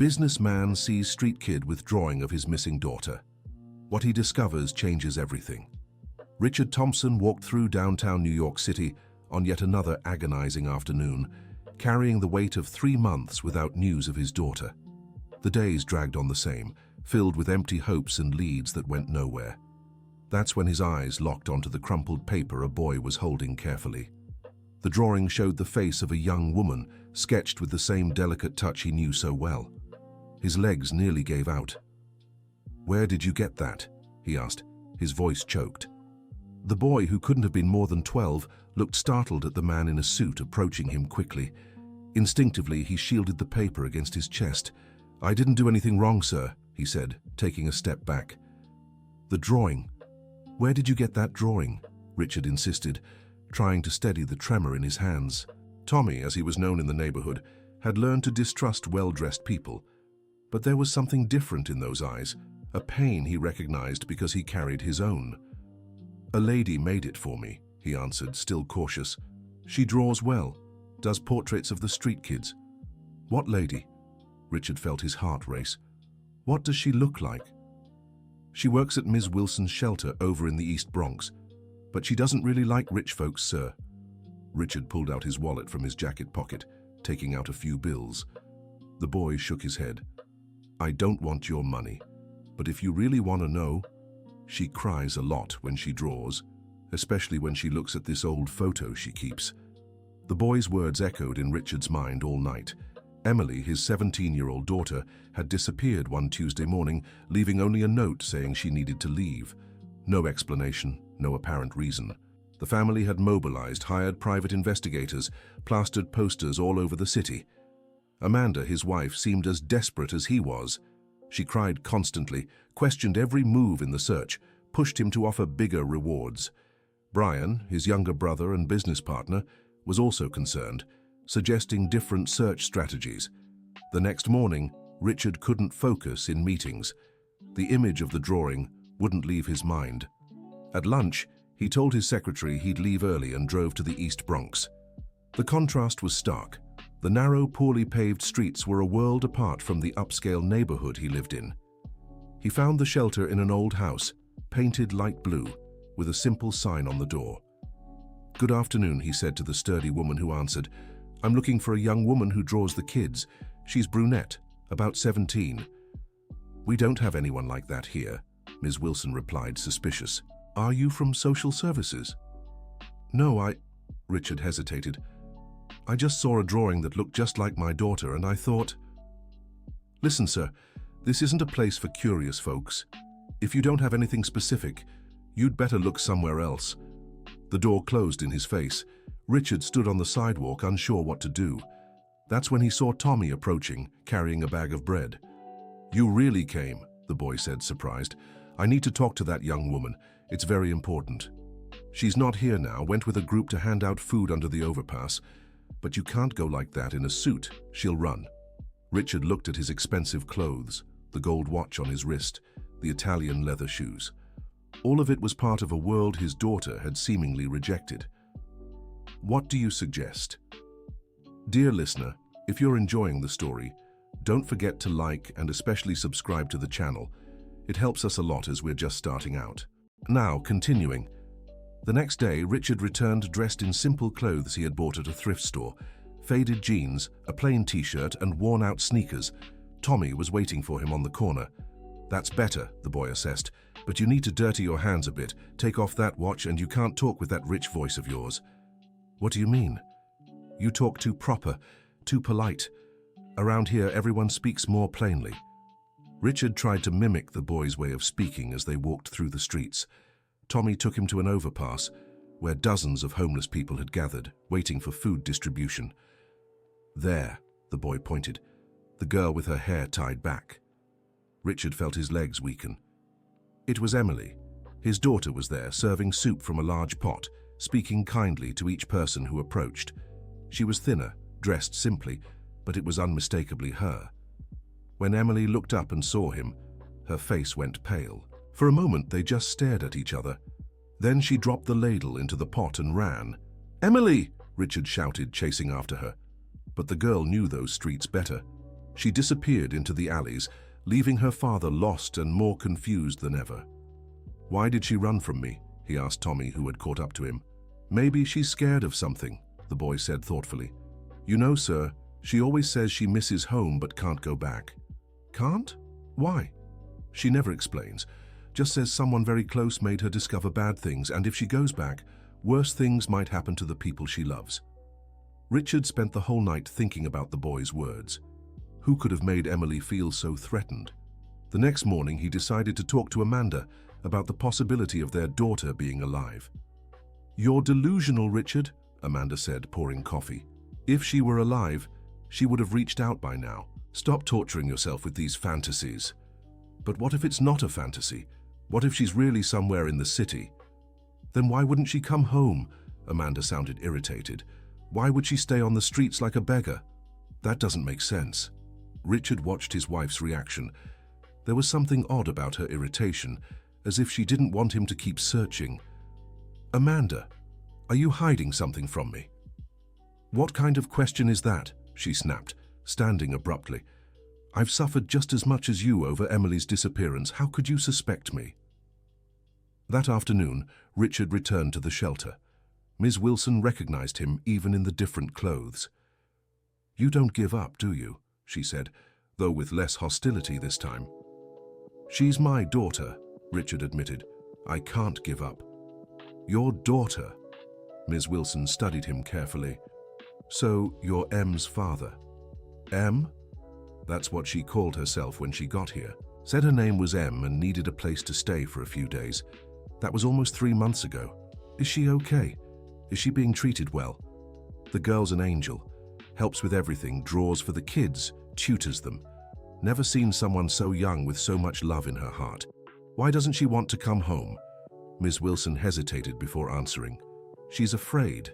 Businessman sees street kid withdrawing of his missing daughter. What he discovers changes everything. Richard Thompson walked through downtown New York City on yet another agonizing afternoon, carrying the weight of 3 months without news of his daughter. The days dragged on the same, filled with empty hopes and leads that went nowhere. That's when his eyes locked onto the crumpled paper a boy was holding carefully. The drawing showed the face of a young woman, sketched with the same delicate touch he knew so well. His legs nearly gave out. "Where did you get that?" he asked, his voice choked. The boy, who couldn't have been more than 12, looked startled at the man in a suit approaching him quickly. Instinctively, he shielded the paper against his chest. "I didn't do anything wrong, sir," he said, taking a step back. "The drawing. Where did you get that drawing?" Richard insisted, trying to steady the tremor in his hands. Tommy, as he was known in the neighborhood, had learned to distrust well-dressed people. But there was something different in those eyes, a pain he recognized because he carried his own. "A lady made it for me," he answered, still cautious. "She draws well, does portraits of the street kids." "What lady?" Richard felt his heart race. "What does she look like?" "She works at Ms. Wilson's shelter over in the East Bronx, but she doesn't really like rich folks, sir." Richard pulled out his wallet from his jacket pocket, taking out a few bills. The boy shook his head. "I don't want your money, but if you really want to know, she cries a lot when she draws, especially when she looks at this old photo she keeps." The boy's words echoed in Richard's mind all night. Emily, his 17-year-old daughter, had disappeared one Tuesday morning, leaving only a note saying she needed to leave. No explanation, no apparent reason. The family had mobilized, hired private investigators, plastered posters all over the city. Amanda, his wife, seemed as desperate as he was. She cried constantly, questioned every move in the search, pushed him to offer bigger rewards. Brian, his younger brother and business partner, was also concerned, suggesting different search strategies. The next morning, Richard couldn't focus in meetings. The image of the drawing wouldn't leave his mind. At lunch, he told his secretary he'd leave early and drove to the East Bronx. The contrast was stark. The narrow, poorly paved streets were a world apart from the upscale neighborhood he lived in. He found the shelter in an old house, painted light blue, with a simple sign on the door. "Good afternoon," he said to the sturdy woman who answered. "I'm looking for a young woman who draws the kids. She's brunette, about 17. "We don't have anyone like that here," Ms. Wilson replied, suspicious. "Are you from social services?" "No, Richard hesitated. "I just saw a drawing that looked just like my daughter, and I thought..." "Listen, sir, this isn't a place for curious folks. If you don't have anything specific, you'd better look somewhere else." The door closed in his face. Richard stood on the sidewalk, unsure what to do. That's when he saw Tommy approaching, carrying a bag of bread. "You really came," the boy said, surprised. "I need to talk to that young woman. It's very important. She's not here now, went with a group to hand out food under the overpass. But you can't go like that in a suit. She'll run." Richard looked at his expensive clothes, the gold watch on his wrist, the Italian leather shoes. All of it was part of a world his daughter had seemingly rejected. "What do you suggest?" Dear listener, if you're enjoying the story, don't forget to like and especially subscribe to the channel. It helps us a lot as we're just starting out. Now, continuing. The next day, Richard returned dressed in simple clothes he had bought at a thrift store. Faded jeans, a plain t-shirt, and worn-out sneakers. Tommy was waiting for him on the corner. "That's better," the boy assessed, "but you need to dirty your hands a bit, take off that watch, and you can't talk with that rich voice of yours." "What do you mean?" "You talk too proper, too polite. Around here, everyone speaks more plainly." Richard tried to mimic the boy's way of speaking as they walked through the streets. Tommy took him to an overpass, where dozens of homeless people had gathered, waiting for food distribution. "There," the boy pointed, the girl with her hair tied back. Richard felt his legs weaken. It was Emily. His daughter was there, serving soup from a large pot, speaking kindly to each person who approached. She was thinner, dressed simply, but it was unmistakably her. When Emily looked up and saw him, her face went pale. For a moment, they just stared at each other. Then she dropped the ladle into the pot and ran. "Emily!" Richard shouted, chasing after her. But the girl knew those streets better. She disappeared into the alleys, leaving her father lost and more confused than ever. "Why did she run from me?" he asked Tommy, who had caught up to him. "Maybe she's scared of something," the boy said thoughtfully. "You know, sir, she always says she misses home but can't go back." "Can't? Why?" "She never explains. Just says someone very close made her discover bad things, and if she goes back, worse things might happen to the people she loves." Richard spent the whole night thinking about the boy's words. Who could have made Emily feel so threatened? The next morning, he decided to talk to Amanda about the possibility of their daughter being alive. "You're delusional, Richard," Amanda said, pouring coffee. "If she were alive, she would have reached out by now. Stop torturing yourself with these fantasies." "But what if it's not a fantasy? What if she's really somewhere in the city?" "Then why wouldn't she come home?" Amanda sounded irritated. "Why would she stay on the streets like a beggar? That doesn't make sense." Richard watched his wife's reaction. There was something odd about her irritation, as if she didn't want him to keep searching. "Amanda, are you hiding something from me?" "What kind of question is that?" she snapped, standing abruptly. "I've suffered just as much as you over Emily's disappearance. How could you suspect me?" That afternoon, Richard returned to the shelter. Ms. Wilson recognized him even in the different clothes. "You don't give up, do you?" she said, though with less hostility this time. "She's my daughter," Richard admitted. "I can't give up." "Your daughter?" Ms. Wilson studied him carefully. "So you're M's father?" "M?" That's what she called herself when she got here. Said her name was M and needed a place to stay for a few days. That was almost 3 months ago. Is she okay? Is she being treated well? The girl's an angel. Helps with everything, draws for the kids, tutors them. Never seen someone so young with so much love in her heart. Why doesn't she want to come home? Ms. Wilson hesitated before answering. She's afraid.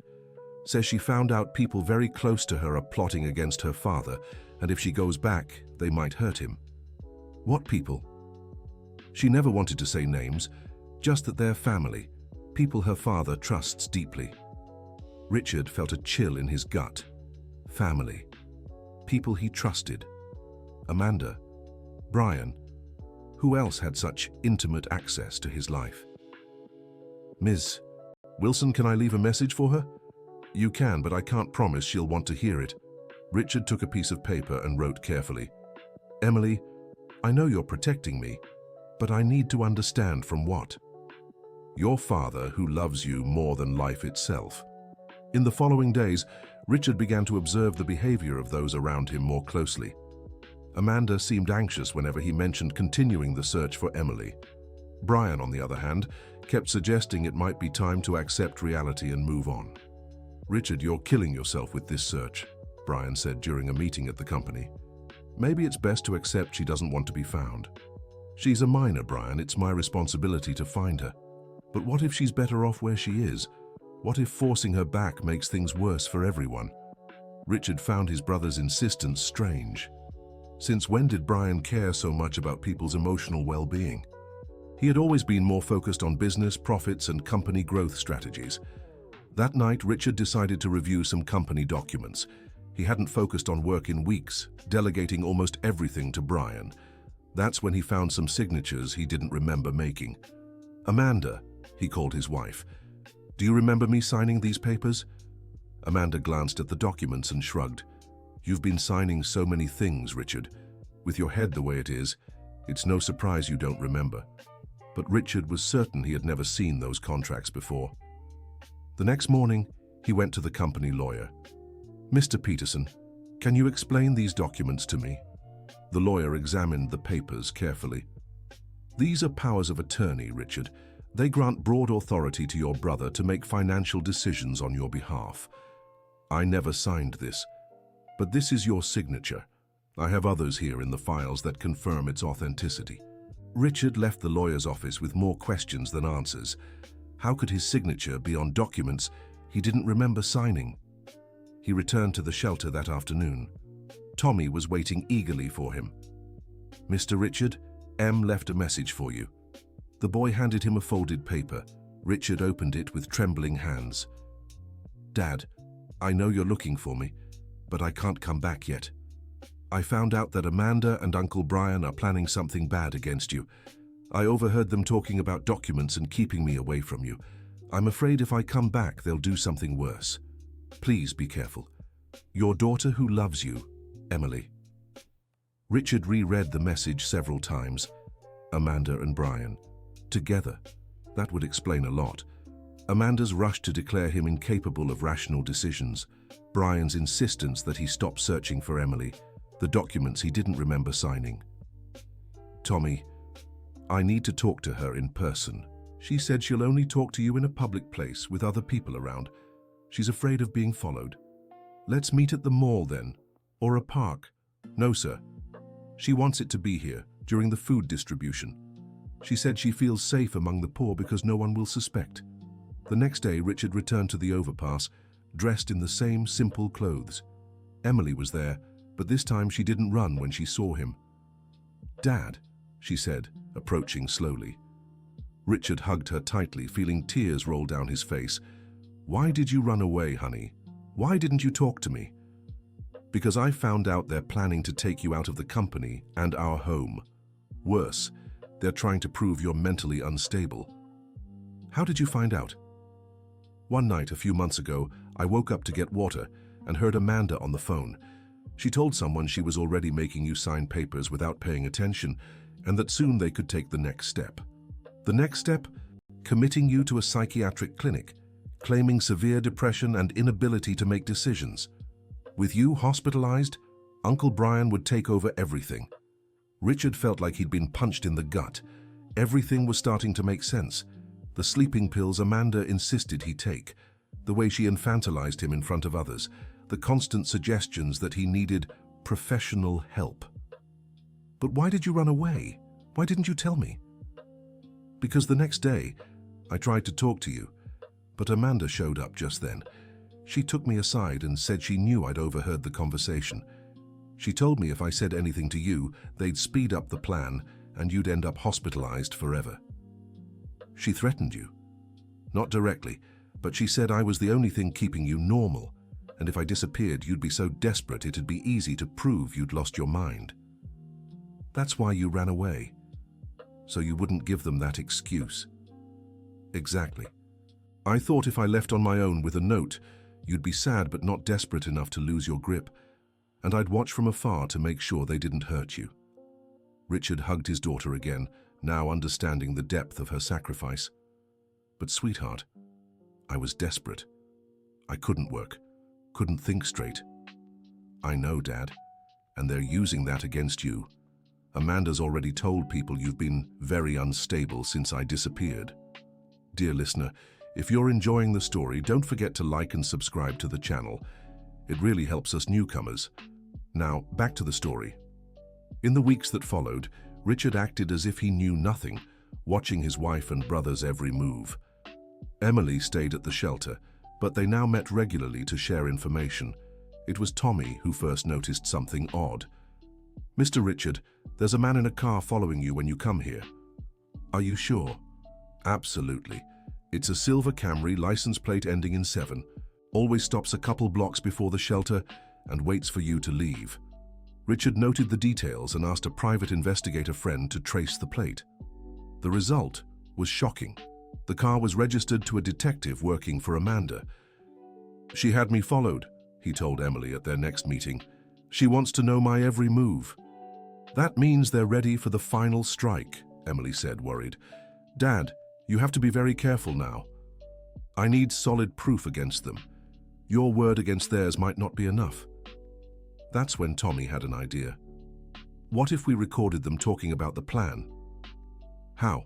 Says she found out people very close to her are plotting against her father, and if she goes back, they might hurt him. What people? She never wanted to say names, just that they're family, people her father trusts deeply. Richard felt a chill in his gut. Family. People he trusted. Amanda. Brian. Who else had such intimate access to his life? "Ms. Wilson, can I leave a message for her?" "You can, but I can't promise she'll want to hear it." Richard took a piece of paper and wrote carefully. "Emily, I know you're protecting me, but I need to understand from what. Your father, who loves you more than life itself." In the following days, Richard began to observe the behavior of those around him more closely. Amanda seemed anxious whenever he mentioned continuing the search for Emily. Brian, on the other hand, kept suggesting it might be time to accept reality and move on. "Richard, you're killing yourself with this search," Brian said during a meeting at the company. "Maybe it's best to accept she doesn't want to be found. She's a minor, Brian. It's my responsibility to find her. But what if she's better off where she is? What if forcing her back makes things worse for everyone?" Richard found his brother's insistence strange. Since when did Brian care so much about people's emotional well-being? He had always been more focused on business, profits, and company growth strategies. That night, Richard decided to review some company documents. He hadn't focused on work in weeks, delegating almost everything to Brian. That's when he found some signatures he didn't remember making. "Amanda," he called his wife. "Do you remember me signing these papers?" Amanda glanced at the documents and shrugged. "You've been signing so many things, Richard. With your head the way it is, it's no surprise you don't remember." But Richard was certain he had never seen those contracts before. The next morning, he went to the company lawyer. "Mr. Peterson, can you explain these documents to me?" The lawyer examined the papers carefully. "These are powers of attorney, Richard. They grant broad authority to your brother to make financial decisions on your behalf. I never signed this, but this is your signature. I have others here in the files that confirm its authenticity." Richard left the lawyer's office with more questions than answers. How could his signature be on documents he didn't remember signing? He returned to the shelter that afternoon. Tommy was waiting eagerly for him. "Mr. Richard, M left a message for you." The boy handed him a folded paper. Richard opened it with trembling hands. "Dad, I know you're looking for me, but I can't come back yet." I found out that Amanda and Uncle Brian are planning something bad against you. I overheard them talking about documents and keeping me away from you. I'm afraid if I come back, they'll do something worse. Please be careful. Your daughter who loves you, Emily. Richard reread the message several times. Amanda and Brian. Together. That would explain a lot. Amanda's rush to declare him incapable of rational decisions. Brian's insistence that he stop searching for Emily. The documents he didn't remember signing. Tommy, I need to talk to her in person. She said she'll only talk to you in a public place with other people around. She's afraid of being followed. Let's meet at the mall then, or a park. No, sir. She wants it to be here, during the food distribution. She said she feels safe among the poor because no one will suspect. The next day, Richard returned to the overpass, dressed in the same simple clothes. Emily was there, but this time she didn't run when she saw him. Dad, she said, approaching slowly. Richard hugged her tightly, feeling tears roll down his face. Why did you run away, honey? Why didn't you talk to me? Because I found out they're planning to take you out of the company and our home. Worse, they're trying to prove you're mentally unstable. How did you find out? One night a few months ago, I woke up to get water and heard Amanda on the phone. She told someone she was already making you sign papers without paying attention and that soon they could take the next step. The next step? Committing you to a psychiatric clinic, claiming severe depression and inability to make decisions. With you hospitalized, Uncle Brian would take over everything. Richard felt like he'd been punched in the gut. Everything was starting to make sense. The sleeping pills Amanda insisted he take, the way she infantilized him in front of others, the constant suggestions that he needed professional help. But why did you run away? Why didn't you tell me? Because the next day, I tried to talk to you, but Amanda showed up just then. She took me aside and said she knew I'd overheard the conversation. She told me if I said anything to you, they'd speed up the plan and you'd end up hospitalized forever. She threatened you. Not directly, but she said I was the only thing keeping you normal, and if I disappeared, you'd be so desperate it'd be easy to prove you'd lost your mind. That's why you ran away, so you wouldn't give them that excuse. Exactly. I thought if I left on my own with a note, you'd be sad but not desperate enough to lose your grip, and I'd watch from afar to make sure they didn't hurt you. Richard hugged his daughter again, now understanding the depth of her sacrifice. But sweetheart, I was desperate. I couldn't work, couldn't think straight. I know, Dad, and they're using that against you. Amanda's already told people you've been very unstable since I disappeared. Dear listener, if you're enjoying the story, don't forget to like and subscribe to the channel. It really helps us newcomers. Now, back to the story. In the weeks that followed, Richard acted as if he knew nothing, watching his wife and brother's every move. Emily stayed at the shelter, but they now met regularly to share information. It was Tommy who first noticed something odd. Mr. Richard, there's a man in a car following you when you come here. Are you sure? Absolutely. It's a silver Camry, license plate ending in 7. Always stops a couple blocks before the shelter and waits for you to leave. Richard noted the details and asked a private investigator friend to trace the plate. The result was shocking. The car was registered to a detective working for Amanda. She had me followed, he told Emily at their next meeting. She wants to know my every move. That means they're ready for the final strike, Emily said, worried. Dad, you have to be very careful now. I need solid proof against them. Your word against theirs might not be enough. That's when Tommy had an idea. What if we recorded them talking about the plan? How?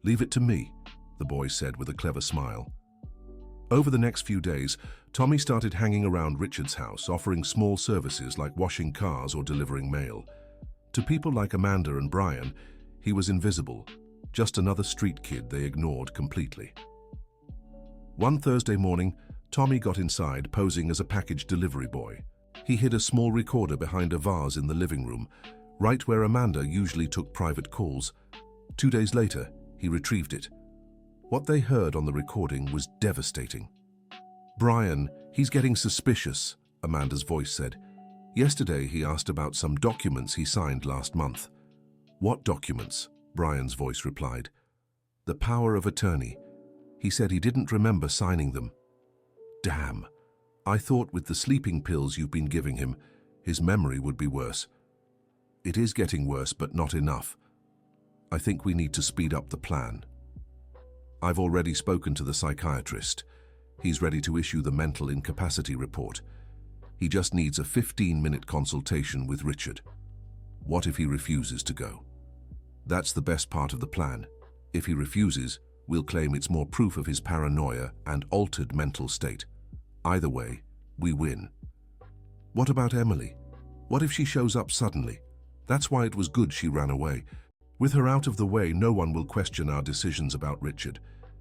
Leave it to me, the boy said with a clever smile. Over the next few days, Tommy started hanging around Richard's house, offering small services like washing cars or delivering mail. To people like Amanda and Brian, he was invisible, just another street kid they ignored completely. One Thursday morning, Tommy got inside, posing as a package delivery boy. He hid a small recorder behind a vase in the living room, right where Amanda usually took private calls. 2 days later, he retrieved it. What they heard on the recording was devastating. Brian, he's getting suspicious, Amanda's voice said. Yesterday, he asked about some documents he signed last month. What documents? Brian's voice replied. The power of attorney. He said he didn't remember signing them. Damn. I thought with the sleeping pills you've been giving him, his memory would be worse. It is getting worse, but not enough. I think we need to speed up the plan. I've already spoken to the psychiatrist. He's ready to issue the mental incapacity report. He just needs a 15-minute consultation with Richard. What if he refuses to go? That's the best part of the plan. If he refuses, we'll claim it's more proof of his paranoia and altered mental state. Either way, we win. What about Emily? What if she shows up suddenly? That's why it was good she ran away. With her out of the way, no one will question our decisions about Richard.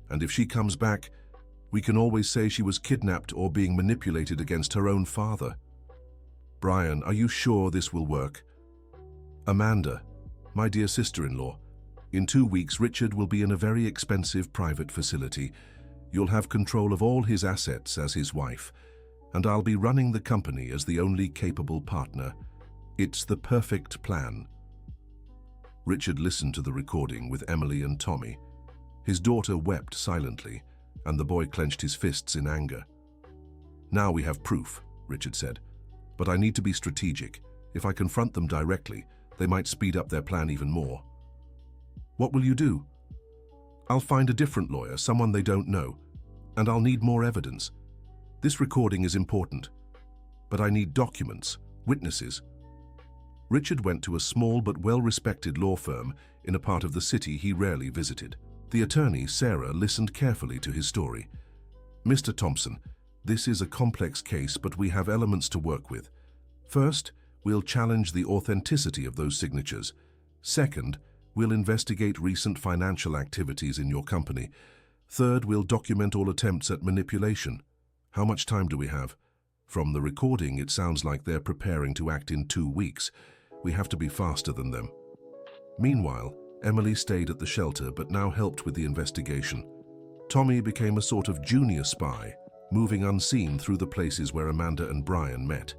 And if she comes back, we can always say she was kidnapped or being manipulated against her own father. Brian, are you sure this will work? Amanda, my dear sister-in-law, in 2 weeks Richard will be in a very expensive private facility. You'll have control of all his assets as his wife, and I'll be running the company as the only capable partner. It's the perfect plan. Richard listened to the recording with Emily and Tommy. His daughter wept silently, and the boy clenched his fists in anger. Now we have proof, Richard said, but I need to be strategic. If I confront them directly, they might speed up their plan even more. What will you do? I'll find a different lawyer, someone they don't know, and I'll need more evidence. This recording is important, but I need documents, witnesses. Richard went to a small but well-respected law firm in a part of the city he rarely visited. The attorney, Sarah, listened carefully to his story. Mr. Thompson, this is a complex case, but we have elements to work with. First, we'll challenge the authenticity of those signatures. Second, we'll investigate recent financial activities in your company. Third, we'll document all attempts at manipulation. How much time do we have? From the recording, it sounds like they're preparing to act in 2 weeks. We have to be faster than them. Meanwhile, Emily stayed at the shelter but now helped with the investigation. Tommy became a sort of junior spy, moving unseen through the places where Amanda and Brian met.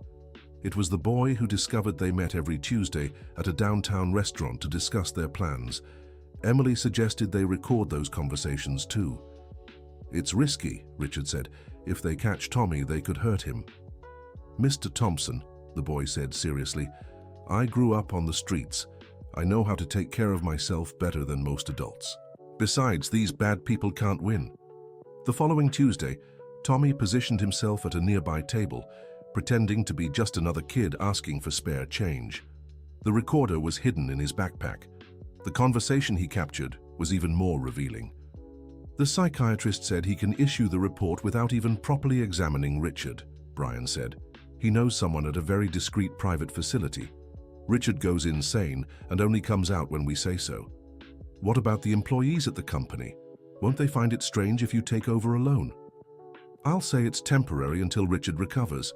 It was the boy who discovered they met every Tuesday at a downtown restaurant to discuss their plans. Emily suggested they record those conversations too. It's risky, Richard said. If they catch Tommy, they could hurt him. Mr. Thompson, the boy said seriously, I grew up on the streets. I know how to take care of myself better than most adults. Besides, these bad people can't win. The following Tuesday, Tommy positioned himself at a nearby table, pretending to be just another kid asking for spare change. The recorder was hidden in his backpack. The conversation he captured was even more revealing. The psychiatrist said he can issue the report without even properly examining Richard, Brian said. He knows someone at a very discreet private facility. Richard goes insane and only comes out when we say so. What about the employees at the company? Won't they find it strange if you take over alone? I'll say it's temporary until Richard recovers,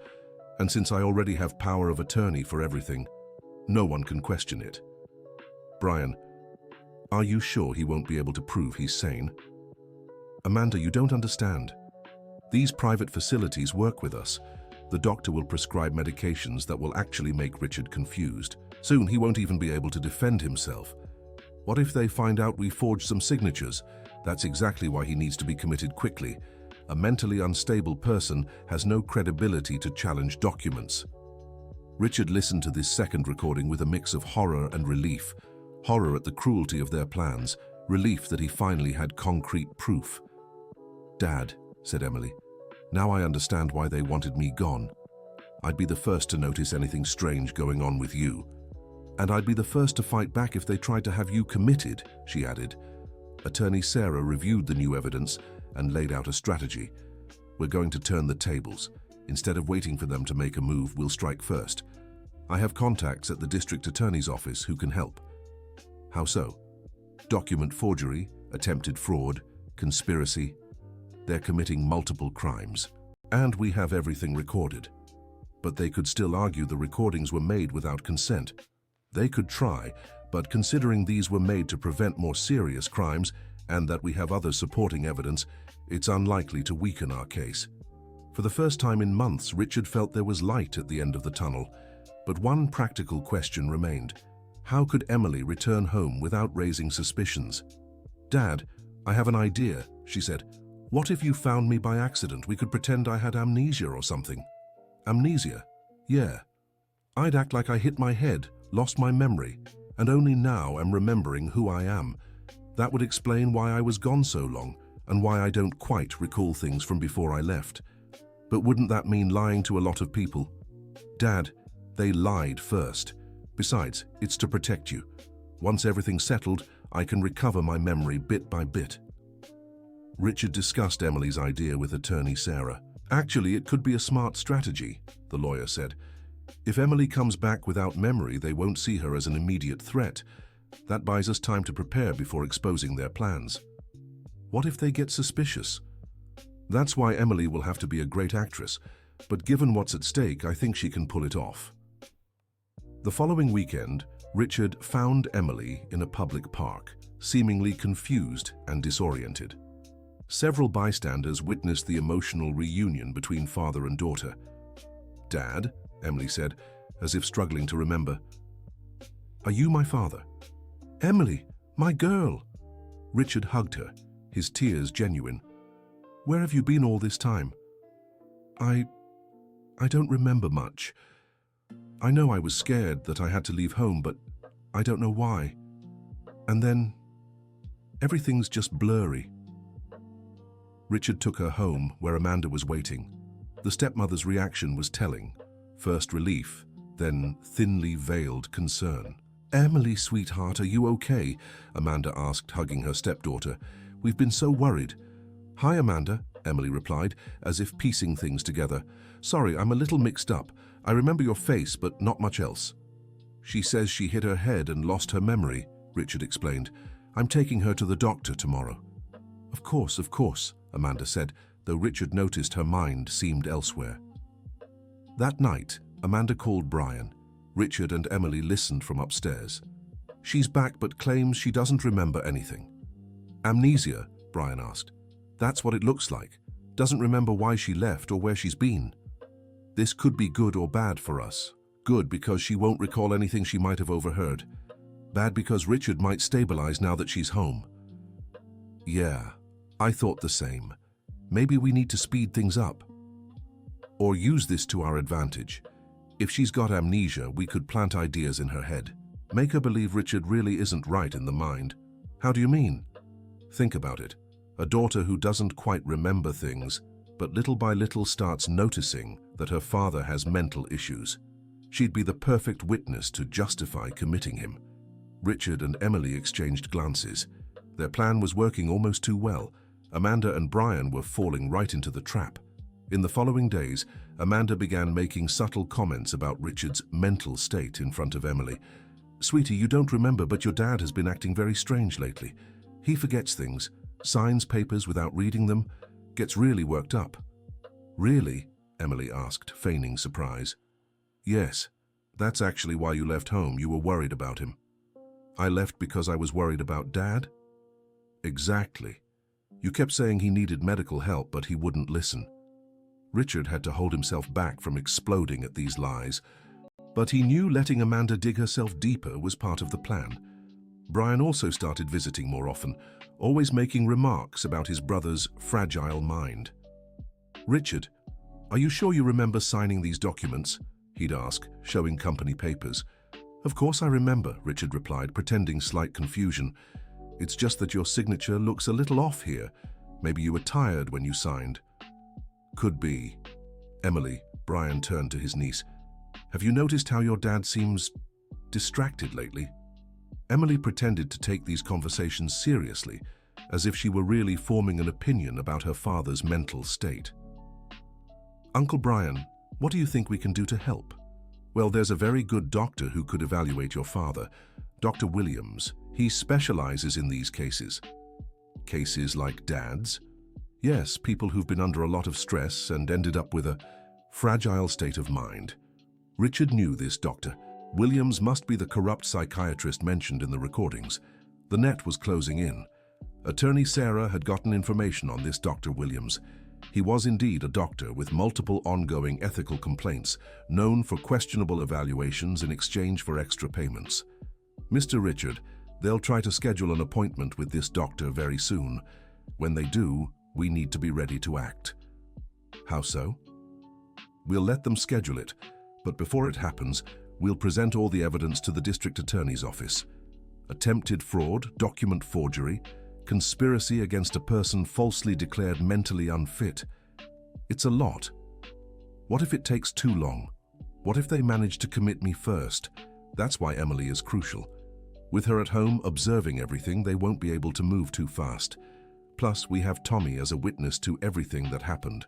and since I already have power of attorney for everything, no one can question it. Brian, are you sure he won't be able to prove he's sane? Amanda, you don't understand. These private facilities work with us. The doctor will prescribe medications that will actually make Richard confused. Soon he won't even be able to defend himself. What if they find out we forged some signatures? That's exactly why he needs to be committed quickly. A mentally unstable person has no credibility to challenge documents. Richard listened to this second recording with a mix of horror and relief. Horror at the cruelty of their plans, relief that he finally had concrete proof. Dad, said Emily, now I understand why they wanted me gone. I'd be the first to notice anything strange going on with you. And I'd be the first to fight back if they tried to have you committed, she added. Attorney Sarah reviewed the new evidence and laid out a strategy. We're going to turn the tables. Instead of waiting for them to make a move, we'll strike first. I have contacts at the district attorney's office who can help. How so? Document forgery, attempted fraud, conspiracy. They're committing multiple crimes. And we have everything recorded. But they could still argue the recordings were made without consent. They could try, but considering these were made to prevent more serious crimes and that we have other supporting evidence, it's unlikely to weaken our case. For the first time in months, Richard felt there was light at the end of the tunnel. But one practical question remained. How could Emily return home without raising suspicions? "Dad, I have an idea," she said. "What if you found me by accident? We could pretend I had amnesia or something." "Amnesia? Yeah. I'd act like I hit my head, lost my memory, and only now am remembering who I am. That would explain why I was gone so long and why I don't quite recall things from before I left. But wouldn't that mean lying to a lot of people?" "Dad, they lied first. Besides, it's to protect you. Once everything's settled, I can recover my memory bit by bit." Richard discussed Emily's idea with attorney Sarah. "Actually, it could be a smart strategy," the lawyer said. "If Emily comes back without memory, they won't see her as an immediate threat. That buys us time to prepare before exposing their plans. What if they get suspicious? That's why Emily will have to be a great actress, but given what's at stake, I think she can pull it off." The following weekend, Richard found Emily in a public park, seemingly confused and disoriented. Several bystanders witnessed the emotional reunion between father and daughter. "Dad," Emily said, as if struggling to remember. "Are you my father?" "Emily, my girl!" Richard hugged her, his tears genuine. "Where have you been all this time?" I don't remember much. I know I was scared that I had to leave home, but I don't know why. And then, everything's just blurry." Richard took her home, where Amanda was waiting. The stepmother's reaction was telling. First relief, then thinly veiled concern. "Emily, sweetheart, are you okay?" Amanda asked, hugging her stepdaughter. "We've been so worried." "Hi, Amanda," Emily replied, as if piecing things together. "Sorry, I'm a little mixed up. I remember your face, but not much else." "She says she hit her head and lost her memory," Richard explained. "I'm taking her to the doctor tomorrow." Of course," Amanda said, though Richard noticed her mind seemed elsewhere. That night, Amanda called Brian. Richard and Emily listened from upstairs. "She's back but claims she doesn't remember anything." "Amnesia?" Brian asked. "That's what it looks like. Doesn't remember why she left or where she's been." "This could be good or bad for us. Good because she won't recall anything she might have overheard. Bad because Richard might stabilize now that she's home." "Yeah, I thought the same. Maybe we need to speed things up. Or use this to our advantage. If she's got amnesia, we could plant ideas in her head. Make her believe Richard really isn't right in the mind." "How do you mean?" "Think about it. A daughter who doesn't quite remember things, but little by little starts noticing that her father has mental issues. She'd be the perfect witness to justify committing him." Richard and Emily exchanged glances. Their plan was working almost too well. Amanda and Brian were falling right into the trap. In the following days, Amanda began making subtle comments about Richard's mental state in front of Emily. "Sweetie, you don't remember, but your dad has been acting very strange lately. He forgets things, signs papers without reading them, gets really worked up." "Really?" Emily asked, feigning surprise. "Yes, that's actually why you left home. You were worried about him." "I left because I was worried about Dad?" "Exactly. You kept saying he needed medical help, but he wouldn't listen." Richard had to hold himself back from exploding at these lies, but he knew letting Amanda dig herself deeper was part of the plan. Brian also started visiting more often, always making remarks about his brother's fragile mind. "Richard, are you sure you remember signing these documents?" he'd ask, showing company papers. "Of course I remember," Richard replied, pretending slight confusion. "It's just that your signature looks a little off here. Maybe you were tired when you signed." "Could be." "Emily," Brian turned to his niece, "have you noticed how your dad seems distracted lately?" Emily pretended to take these conversations seriously, as if she were really forming an opinion about her father's mental state. "Uncle Brian, what do you think we can do to help?" "Well, there's a very good doctor who could evaluate your father, Dr. Williams. He specializes in these cases." "Cases like Dad's?" "Yes, people who've been under a lot of stress and ended up with a fragile state of mind." Richard knew this doctor. Williams must be the corrupt psychiatrist mentioned in the recordings. The net was closing in. Attorney Sarah had gotten information on this Dr. Williams. He was indeed a doctor with multiple ongoing ethical complaints, known for questionable evaluations in exchange for extra payments. Mr. Richard, they'll try to schedule an appointment with this doctor very soon. When they do, we need to be ready to act. How so? We'll let them schedule it, but before it happens, we'll present all the evidence to the district attorney's office. Attempted fraud, document forgery, conspiracy against a person falsely declared mentally unfit. It's a lot. What if it takes too long? What if they manage to commit me first? That's why Emily is crucial. With her at home observing everything, they won't be able to move too fast. Plus, we have Tommy as a witness to everything that happened.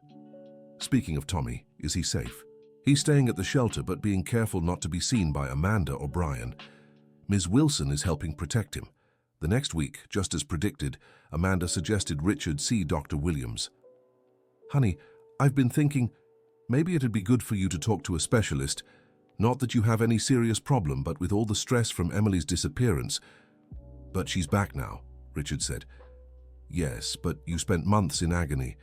Speaking of Tommy, is he safe? He's staying at the shelter but being careful not to be seen by Amanda or Brian. Ms. Wilson is helping protect him. The next week, just as predicted, Amanda suggested Richard see Dr. Williams. Honey, I've been thinking, maybe it'd be good for you to talk to a specialist. Not that you have any serious problem, but with all the stress from Emily's disappearance. But she's back now, Richard said. Yes, but you spent months in agony.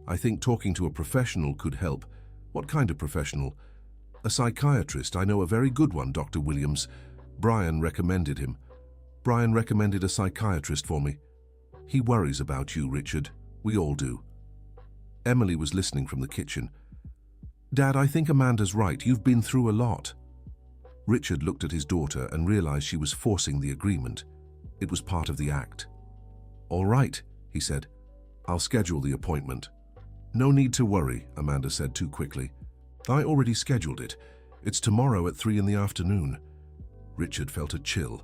I think talking to a professional could help. What kind of professional? A psychiatrist. I know a very good one, Dr. Williams. Brian recommended him. Brian recommended a psychiatrist for me. He worries about you, Richard. We all do. Emily was listening from the kitchen. Dad, I think Amanda's right. You've been through a lot. Richard looked at his daughter and realized she was forcing the agreement. It was part of the act. All right, he said. I'll schedule the appointment. No need to worry, Amanda said too quickly. I already scheduled it. It's tomorrow at 3 in the afternoon. Richard felt a chill.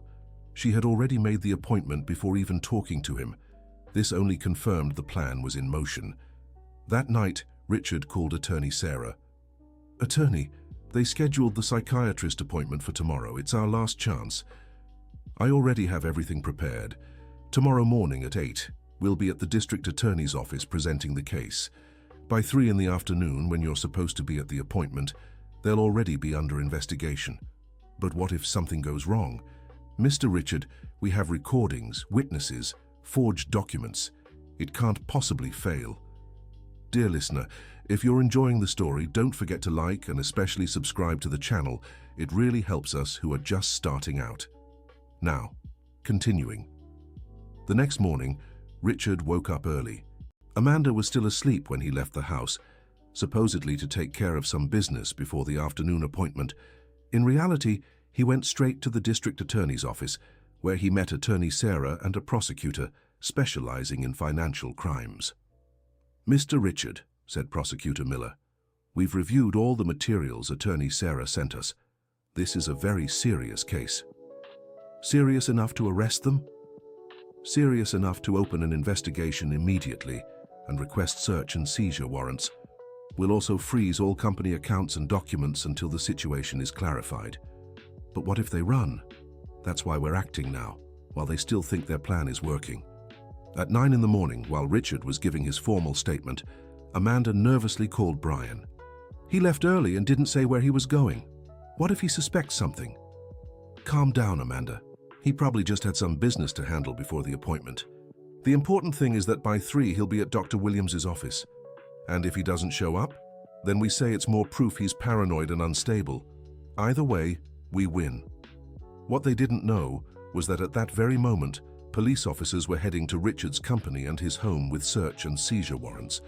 She had already made the appointment before even talking to him. This only confirmed the plan was in motion. That night, Richard called Attorney Sarah. Attorney, they scheduled the psychiatrist appointment for tomorrow. It's our last chance. I already have everything prepared. Tomorrow morning at 8, we'll be at the district attorney's office presenting the case. By 3 in the afternoon, when you're supposed to be at the appointment, they'll already be under investigation. But what if something goes wrong? Mr. Richard, we have recordings, witnesses, forged documents. It can't possibly fail. Dear listener, if you're enjoying the story, don't forget to like and especially subscribe to the channel. It really helps us who are just starting out. Now, continuing. The next morning, Richard woke up early. Amanda was still asleep when he left the house, supposedly to take care of some business before the afternoon appointment. In reality, he went straight to the district attorney's office, where he met Attorney Sarah and a prosecutor specializing in financial crimes. Mr. Richard, said Prosecutor Miller, we've reviewed all the materials Attorney Sarah sent us. This is a very serious case. Serious enough to arrest them? Serious enough to open an investigation immediately and request search and seizure warrants. We'll also freeze all company accounts and documents until the situation is clarified. But what if they run? That's why we're acting now, while they still think their plan is working. At 9 in the morning, while Richard was giving his formal statement, Amanda nervously called Brian. He left early and didn't say where he was going. What if he suspects something? Calm down, Amanda. He probably just had some business to handle before the appointment. The important thing is that by 3 he'll be at Dr. Williams's office. And if he doesn't show up, then we say it's more proof he's paranoid and unstable. Either way, we win. What they didn't know was that at that very moment, police officers were heading to Richard's company and his home with search and seizure warrants.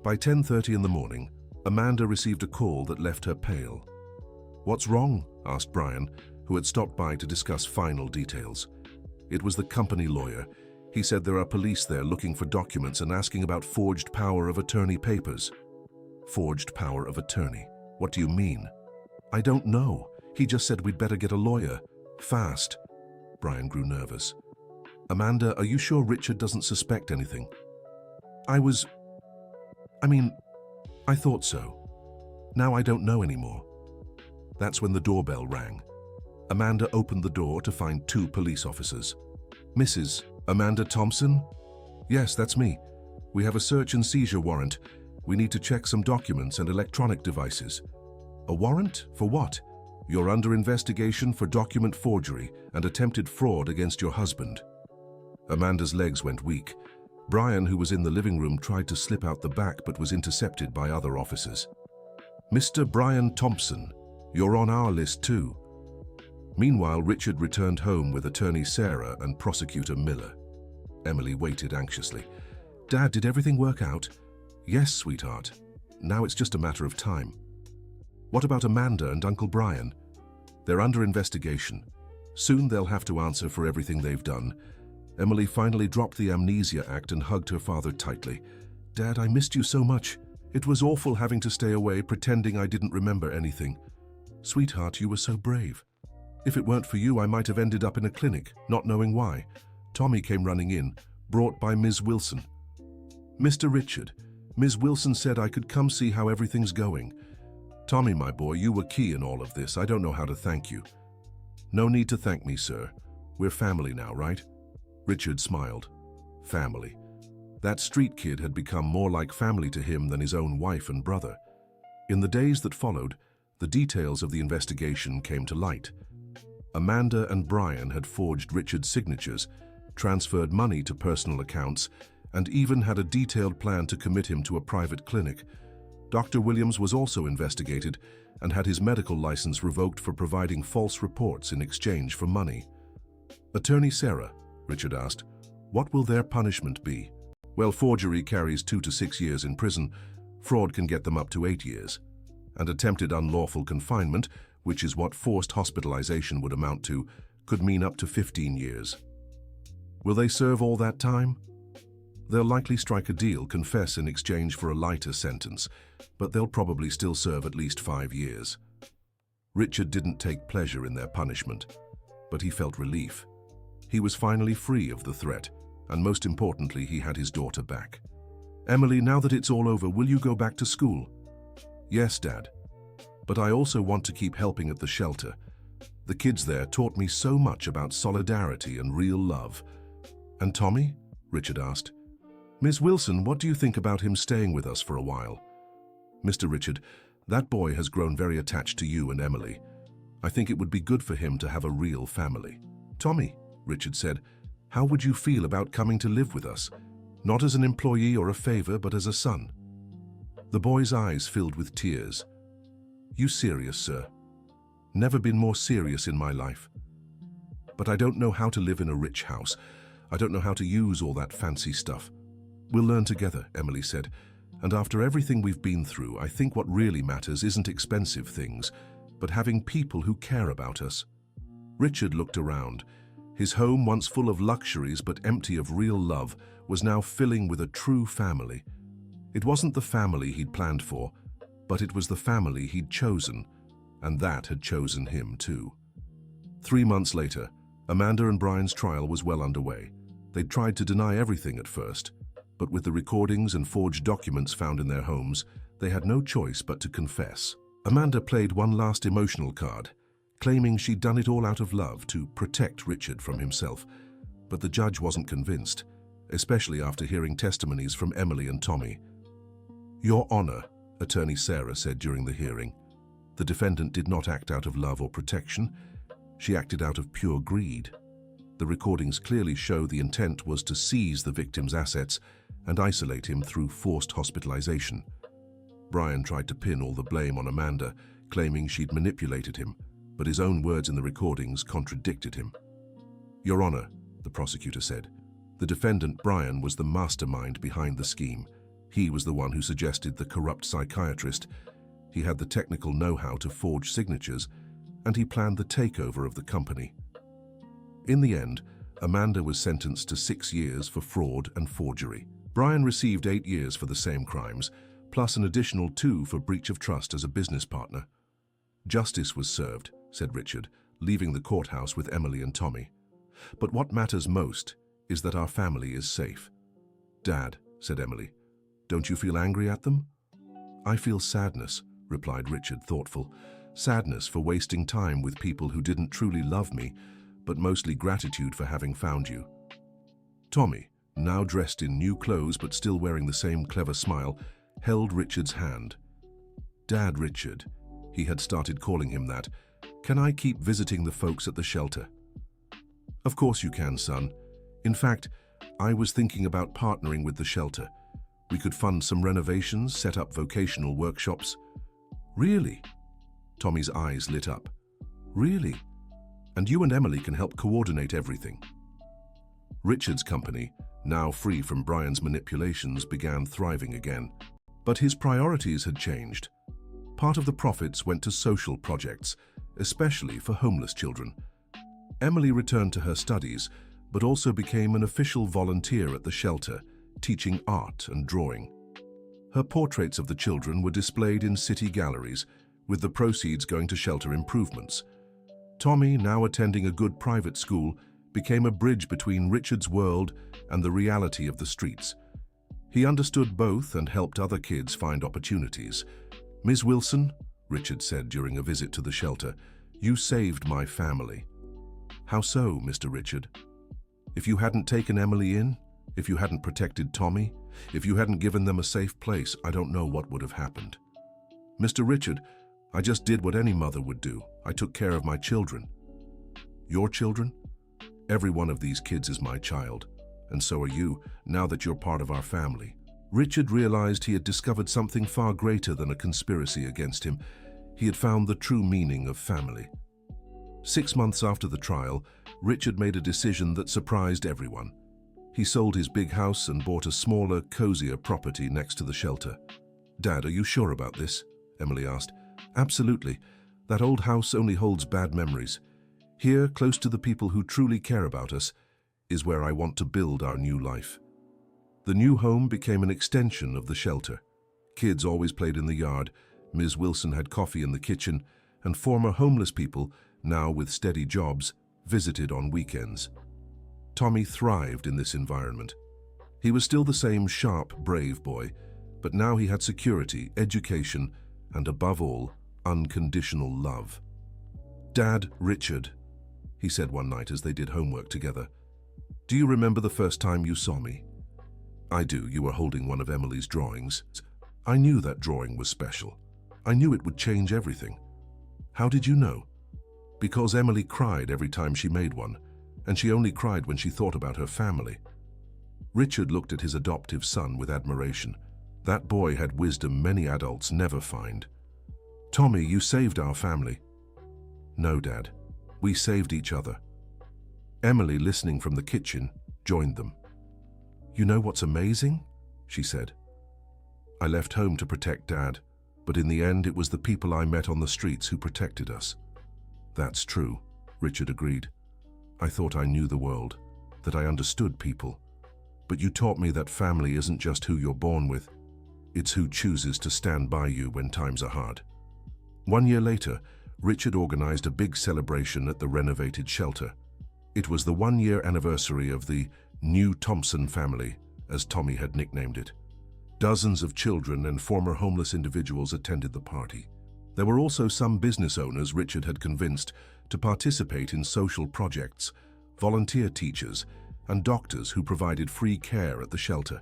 By 10:30 in the morning, Amanda received a call that left her pale. What's wrong? Asked Brian, who had stopped by to discuss final details. It was the company lawyer. He said there are police there looking for documents and asking about forged power of attorney papers. Forged power of attorney? What do you mean? I don't know. He just said we'd better get a lawyer. Fast. Brian grew nervous. Amanda, are you sure Richard doesn't suspect anything? I thought so. Now I don't know anymore. That's when the doorbell rang. Amanda opened the door to find 2 police officers. Mrs. Amanda Thompson? Yes, that's me. We have a search and seizure warrant. We need to check some documents and electronic devices. A warrant? For what? You're under investigation for document forgery and attempted fraud against your husband. Amanda's legs went weak. Brian, who was in the living room, tried to slip out the back but was intercepted by other officers. "Mr. Brian Thompson, you're on our list too." Meanwhile, Richard returned home with Attorney Sarah and Prosecutor Miller. Emily waited anxiously. "Dad, did everything work out?" "Yes, sweetheart. Now it's just a matter of time." "What about Amanda and Uncle Brian?" "They're under investigation. Soon they'll have to answer for everything they've done." Emily finally dropped the Amnesia Act and hugged her father tightly. "Dad, I missed you so much. It was awful having to stay away, pretending I didn't remember anything." "Sweetheart, you were so brave. If it weren't for you, I might have ended up in a clinic, not knowing why." Tommy came running in, brought by Ms. Wilson. "Mr. Richard, Ms. Wilson said I could come see how everything's going." "Tommy, my boy, you were key in all of this. I don't know how to thank you." "No need to thank me, sir. We're family now, right?" Richard smiled. Family. That street kid had become more like family to him than his own wife and brother. In the days that followed, the details of the investigation came to light. Amanda and Brian had forged Richard's signatures, transferred money to personal accounts, and even had a detailed plan to commit him to a private clinic. Dr. Williams was also investigated and had his medical license revoked for providing false reports in exchange for money. "Attorney Sarah," Richard asked, "what will their punishment be?" "Well, forgery carries 2 to 6 years in prison. Fraud can get them up to 8 years. And attempted unlawful confinement, which is what forced hospitalization would amount to, could mean up to 15 years. Will they serve all that time?" "They'll likely strike a deal, confess in exchange for a lighter sentence, but they'll probably still serve at least 5 years. Richard didn't take pleasure in their punishment, but he felt relief. He was finally free of the threat, and most importantly, he had his daughter back. "Emily, now that it's all over, will you go back to school?" "Yes, Dad. But I also want to keep helping at the shelter. The kids there taught me so much about solidarity and real love." "And Tommy?" Richard asked. "Ms. Wilson, what do you think about him staying with us for a while?" "Mr. Richard, that boy has grown very attached to you and Emily. I think it would be good for him to have a real family." "Tommy," Richard said, "how would you feel about coming to live with us? Not as an employee or a favor, but as a son?" The boy's eyes filled with tears. "You serious, sir?" "Never been more serious in my life. But I don't know how to live in a rich house. I don't know how to use all that fancy stuff." "We'll learn together," Emily said. "And after everything we've been through, I think what really matters isn't expensive things, but having people who care about us." Richard looked around. His home, once full of luxuries but empty of real love, was now filling with a true family. It wasn't the family he'd planned for, but it was the family he'd chosen, and that had chosen him too. 3 months later, Amanda and Brian's trial was well underway. They'd tried to deny everything at first, but with the recordings and forged documents found in their homes, they had no choice but to confess. Amanda played one last emotional card, claiming she'd done it all out of love to protect Richard from himself. But the judge wasn't convinced, especially after hearing testimonies from Emily and Tommy. "Your Honor," Attorney Sarah said during the hearing, "the defendant did not act out of love or protection. She acted out of pure greed. The recordings clearly show the intent was to seize the victim's assets and isolate him through forced hospitalization." Brian tried to pin all the blame on Amanda, claiming she'd manipulated him, but his own words in the recordings contradicted him. "Your Honor," the prosecutor said, "the defendant, Brian, was the mastermind behind the scheme. He was the one who suggested the corrupt psychiatrist. He had the technical know-how to forge signatures, and he planned the takeover of the company." In the end, Amanda was sentenced to 6 years for fraud and forgery. Brian received 8 years for the same crimes, plus an additional 2 for breach of trust as a business partner. "Justice was served," said Richard, leaving the courthouse with Emily and Tommy. "But what matters most is that our family is safe." "Dad," said Emily, "don't you feel angry at them?" "I feel sadness," replied Richard, thoughtful. "Sadness for wasting time with people who didn't truly love me, but mostly gratitude for having found you." Tommy, now dressed in new clothes but still wearing the same clever smile, held Richard's hand. "Dad, Richard," he had started calling him that, "can I keep visiting the folks at the shelter?" "Of course you can, son. In fact, I was thinking about partnering with the shelter. We could fund some renovations, set up vocational workshops. Really? Tommy's eyes lit up. Really? And you and Emily can help coordinate everything. Richard's company, now free from Brian's manipulations, began thriving again. But his priorities had changed. Part of the profits went to social projects, especially for homeless children. Emily returned to her studies, but also became an official volunteer at the shelter, teaching art and drawing. Her portraits of the children were displayed in city galleries, with the proceeds going to shelter improvements. Tommy, now attending a good private school, became a bridge between Richard's world and the reality of the streets. He understood both and helped other kids find opportunities. "Ms. Wilson," Richard said during a visit to the shelter, "you saved my family." "How so, Mr. Richard?" "If you hadn't taken Emily in, if you hadn't protected Tommy, if you hadn't given them a safe place, I don't know what would have happened." "Mr. Richard, I just did what any mother would do. I took care of my children." "Your children? Every one of these kids is my child, and so are you, now that you're part of our family." Richard realized he had discovered something far greater than a conspiracy against him. He had found the true meaning of family. 6 months after the trial, Richard made a decision that surprised everyone. He sold his big house and bought a smaller, cozier property next to the shelter. "Dad, are you sure about this?" Emily asked. "Absolutely. That old house only holds bad memories. Here, close to the people who truly care about us, is where I want to build our new life." The new home became an extension of the shelter. Kids always played in the yard, Ms. Wilson had coffee in the kitchen, and former homeless people, now with steady jobs, visited on weekends. Tommy thrived in this environment. He was still the same sharp, brave boy, but now he had security, education, and above all, unconditional love. "Dad, Richard," he said one night as they did homework together, "do you remember the first time you saw me?" "I do. You were holding one of Emily's drawings. I knew that drawing was special. I knew it would change everything." "How did you know?" "Because Emily cried every time she made one, and she only cried when she thought about her family." Richard looked at his adoptive son with admiration. That boy had wisdom many adults never find. "Tommy, you saved our family." "No, Dad. We saved each other." Emily, listening from the kitchen, joined them. "You know what's amazing?" she said. "I left home to protect Dad, but in the end it was the people I met on the streets who protected us." "That's true," Richard agreed. "I thought I knew the world, that I understood people. But you taught me that family isn't just who you're born with. It's who chooses to stand by you when times are hard." 1 year later, Richard organized a big celebration at the renovated shelter. It was the 1-year anniversary of the New Thompson family, as Tommy had nicknamed it. Dozens of children and former homeless individuals attended the party. There were also some business owners Richard had convinced to participate in social projects, volunteer teachers, and doctors who provided free care at the shelter.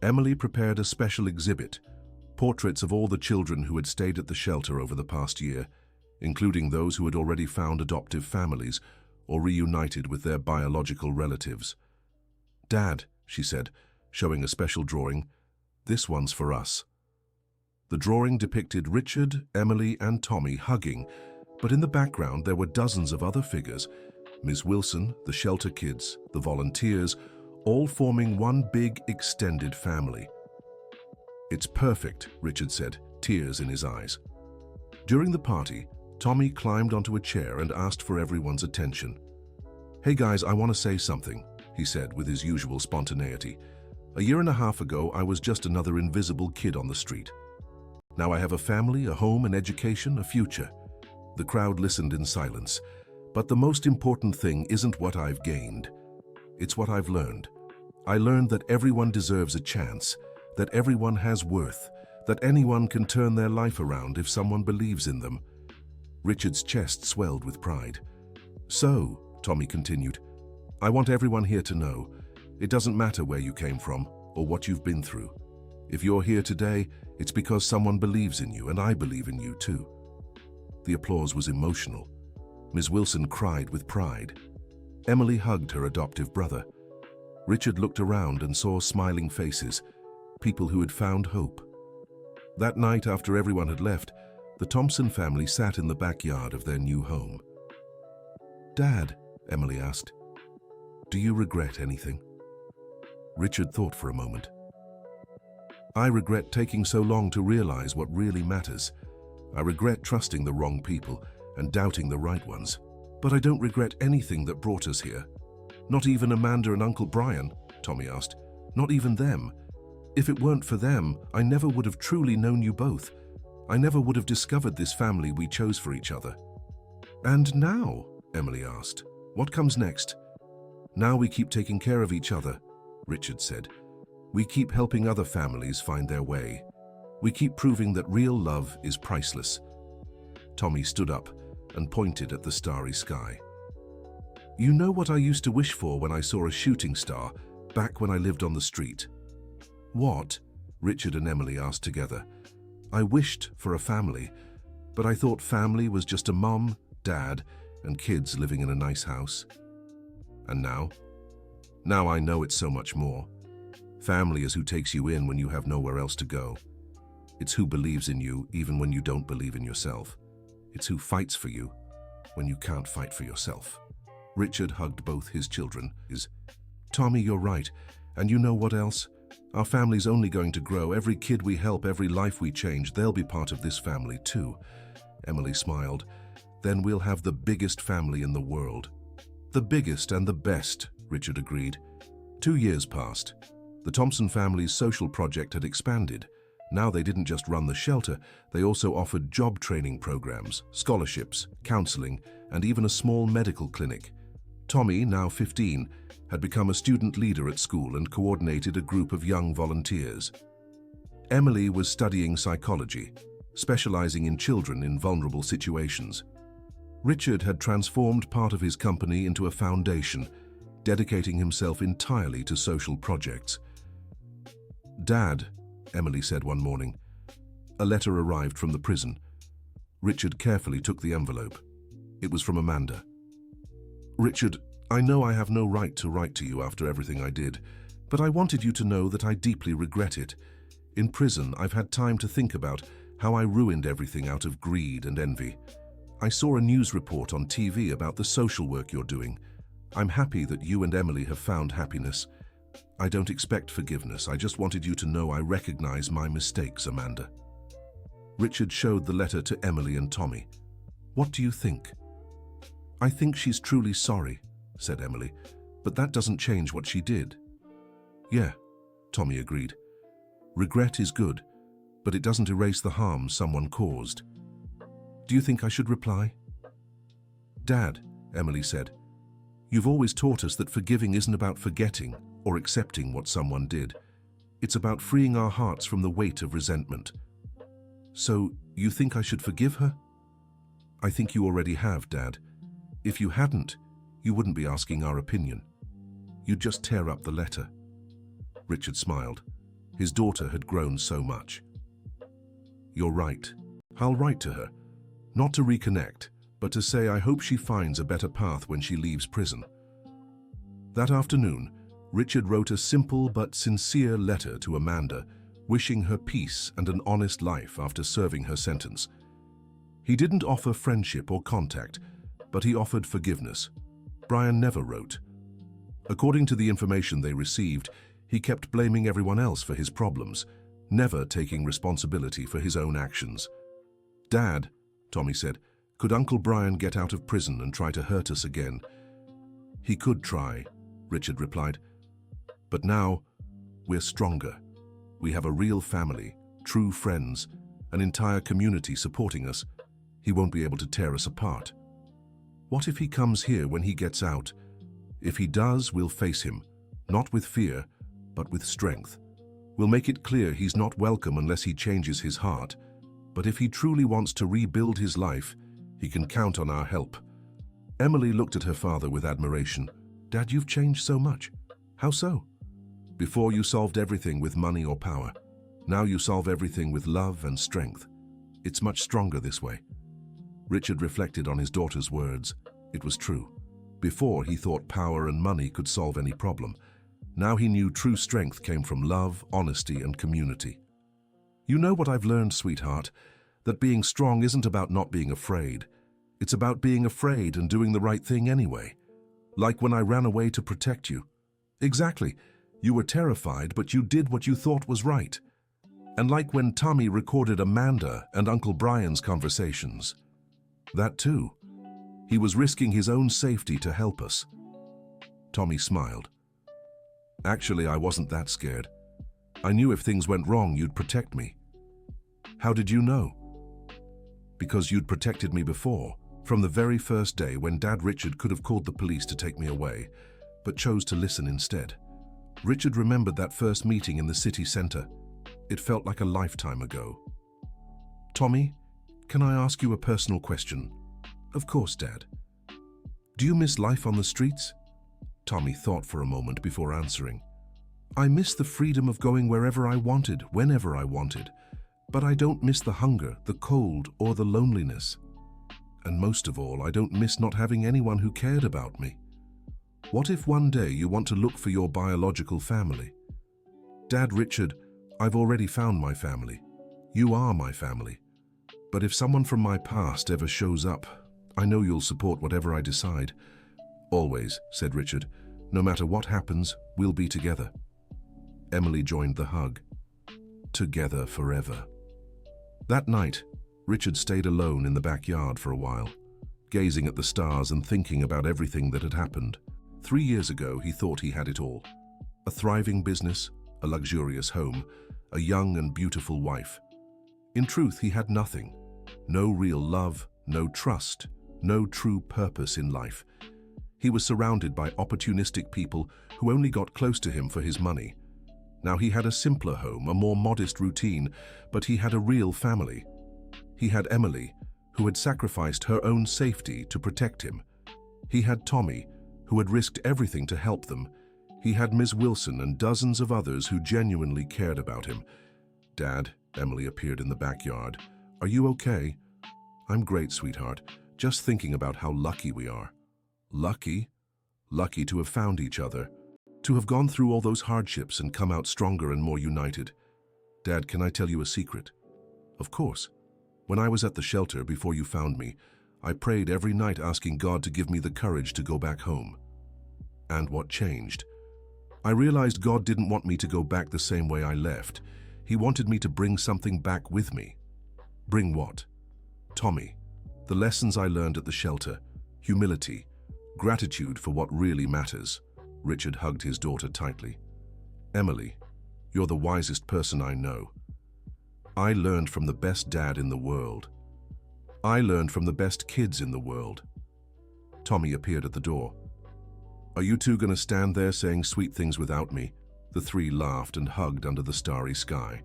Emily prepared a special exhibit, portraits of all the children who had stayed at the shelter over the past year, including those who had already found adoptive families or reunited with their biological relatives. "Dad," she said, showing a special drawing, "this one's for us." The drawing depicted Richard, Emily, and Tommy hugging, but in the background there were dozens of other figures, Ms. Wilson, the shelter kids, the volunteers, all forming one big extended family. "It's perfect," Richard said, tears in his eyes. During the party, Tommy climbed onto a chair and asked for everyone's attention. "Hey guys, I want to say something," he said with his usual spontaneity. "A year and a half ago, I was just another invisible kid on the street. Now I have a family, a home, an education, a future." The crowd listened in silence. "But the most important thing isn't what I've gained. It's what I've learned. I learned that everyone deserves a chance, that everyone has worth, that anyone can turn their life around if someone believes in them." Richard's chest swelled with pride. "So," Tommy continued, "I want everyone here to know, it doesn't matter where you came from or what you've been through. If you're here today, it's because someone believes in you, and I believe in you too." The applause was emotional. Ms. Wilson cried with pride. Emily hugged her adoptive brother. Richard looked around and saw smiling faces, people who had found hope. That night, after everyone had left, the Thompson family sat in the backyard of their new home. "Dad," Emily asked, "do you regret anything?" Richard thought for a moment. "I regret taking so long to realize what really matters. I regret trusting the wrong people and doubting the right ones. But I don't regret anything that brought us here." "Not even Amanda and Uncle Brian?" Tommy asked. "Not even them? If it weren't for them, I never would have truly known you both. I never would have discovered this family we chose for each other." "And now?" Emily asked. "What comes next?" "Now we keep taking care of each other," Richard said. "We keep helping other families find their way. We keep proving that real love is priceless." Tommy stood up and pointed at the starry sky. "You know what I used to wish for when I saw a shooting star back when I lived on the street?" "What?" Richard and Emily asked together. "I wished for a family, but I thought family was just a mom, dad, and kids living in a nice house. And now? Now I know it's so much more. Family is who takes you in when you have nowhere else to go. It's who believes in you even when you don't believe in yourself. It's who fights for you when you can't fight for yourself." Richard hugged both his children. "Tommy, you're right. And you know what else? Our family's only going to grow. Every kid we help, every life we change, they'll be part of this family too." Emily smiled. "Then we'll have the biggest family in the world." "The biggest and the best," Richard agreed. 2 years passed. The Thompson family's social project had expanded. Now they didn't just run the shelter, they also offered job training programs, scholarships, counseling, and even a small medical clinic. Tommy, now 15, had become a student leader at school and coordinated a group of young volunteers. Emily was studying psychology, specializing in children in vulnerable situations. Richard had transformed part of his company into a foundation, dedicating himself entirely to social projects. "Dad," Emily said one morning. A letter arrived from the prison. Richard carefully took the envelope. It was from Amanda. "Richard, I know I have no right to write to you after everything I did, but I wanted you to know that I deeply regret it. In prison, I've had time to think about how I ruined everything out of greed and envy. I saw a news report on TV about the social work you're doing. I'm happy that you and Emily have found happiness. I don't expect forgiveness. I just wanted you to know I recognize my mistakes, Amanda." Richard showed the letter to Emily and Tommy. "What do you think?" "I think she's truly sorry," said Emily, "but that doesn't change what she did." "Yeah," Tommy agreed. "Regret is good, but it doesn't erase the harm someone caused." "Do you think I should reply?" "Dad," Emily said, "you've always taught us that forgiving isn't about forgetting or accepting what someone did. It's about freeing our hearts from the weight of resentment. So, you think I should forgive her?" "I think you already have, Dad. If you hadn't, you wouldn't be asking our opinion. You'd just tear up the letter." Richard smiled. His daughter had grown so much. "You're right. I'll write to her. Not to reconnect, but to say I hope she finds a better path when she leaves prison." That afternoon, Richard wrote a simple but sincere letter to Amanda, wishing her peace and an honest life after serving her sentence. He didn't offer friendship or contact, but he offered forgiveness. Brian never wrote. According to the information they received, he kept blaming everyone else for his problems, never taking responsibility for his own actions. "Dad," Tommy said, "could Uncle Brian get out of prison and try to hurt us again?" "He could try," Richard replied. "But now, we're stronger. We have a real family, true friends, an entire community supporting us. He won't be able to tear us apart. What if he comes here when he gets out? If he does, we'll face him, not with fear, but with strength. We'll make it clear he's not welcome unless he changes his heart. But if he truly wants to rebuild his life, he can count on our help." Emily looked at her father with admiration. "Dad, you've changed so much. How so?" "Before you solved everything with money or power. Now you solve everything with love and strength. It's much stronger this way." Richard reflected on his daughter's words. It was true. Before, he thought power and money could solve any problem. Now he knew true strength came from love, honesty, and community. You know what I've learned, sweetheart? That being strong isn't about not being afraid. It's about being afraid and doing the right thing anyway. Like when I ran away to protect you. Exactly. You were terrified, but you did what you thought was right. And like when Tommy recorded Amanda and Uncle Brian's conversations. That too. He was risking his own safety to help us. Tommy smiled. Actually, I wasn't that scared. I knew if things went wrong, you'd protect me. How did you know? Because you'd protected me before, from the very first day when Dad Richard could have called the police to take me away, but chose to listen instead. Richard remembered that first meeting in the city center. It felt like a lifetime ago. Tommy, can I ask you a personal question? Of course, Dad. Do you miss life on the streets? Tommy thought for a moment before answering. I miss the freedom of going wherever I wanted, whenever I wanted. But I don't miss the hunger, the cold, or the loneliness. And most of all, I don't miss not having anyone who cared about me. What if one day you want to look for your biological family? Dad Richard, I've already found my family. You are my family. But if someone from my past ever shows up, I know you'll support whatever I decide. Always, said Richard. No matter what happens, we'll be together. Emily joined the hug. Together forever. That night, Richard stayed alone in the backyard for a while, gazing at the stars and thinking about everything that had happened. 3 years ago, he thought he had it all. A thriving business, a luxurious home, a young and beautiful wife. In truth, he had nothing. No real love, no trust, no true purpose in life. He was surrounded by opportunistic people who only got close to him for his money. Now he had a simpler home, a more modest routine, but he had a real family. He had Emily, who had sacrificed her own safety to protect him. He had Tommy, who had risked everything to help them. He had Ms. Wilson and dozens of others who genuinely cared about him. Dad, Emily appeared in the backyard. Are you okay? I'm great, sweetheart. Just thinking about how lucky we are. Lucky? Lucky to have found each other. To have gone through all those hardships and come out stronger and more united. Dad, can I tell you a secret? Of course. When I was at the shelter before you found me, I prayed every night asking God to give me the courage to go back home. And what changed? I realized God didn't want me to go back the same way I left. He wanted me to bring something back with me. Bring what? Tommy. The lessons I learned at the shelter. Humility. Gratitude for what really matters. Richard hugged his daughter tightly. Emily, you're the wisest person I know. I learned from the best dad in the world. I learned from the best kids in the world. Tommy appeared at the door. Are you two going to stand there saying sweet things without me? The three laughed and hugged under the starry sky.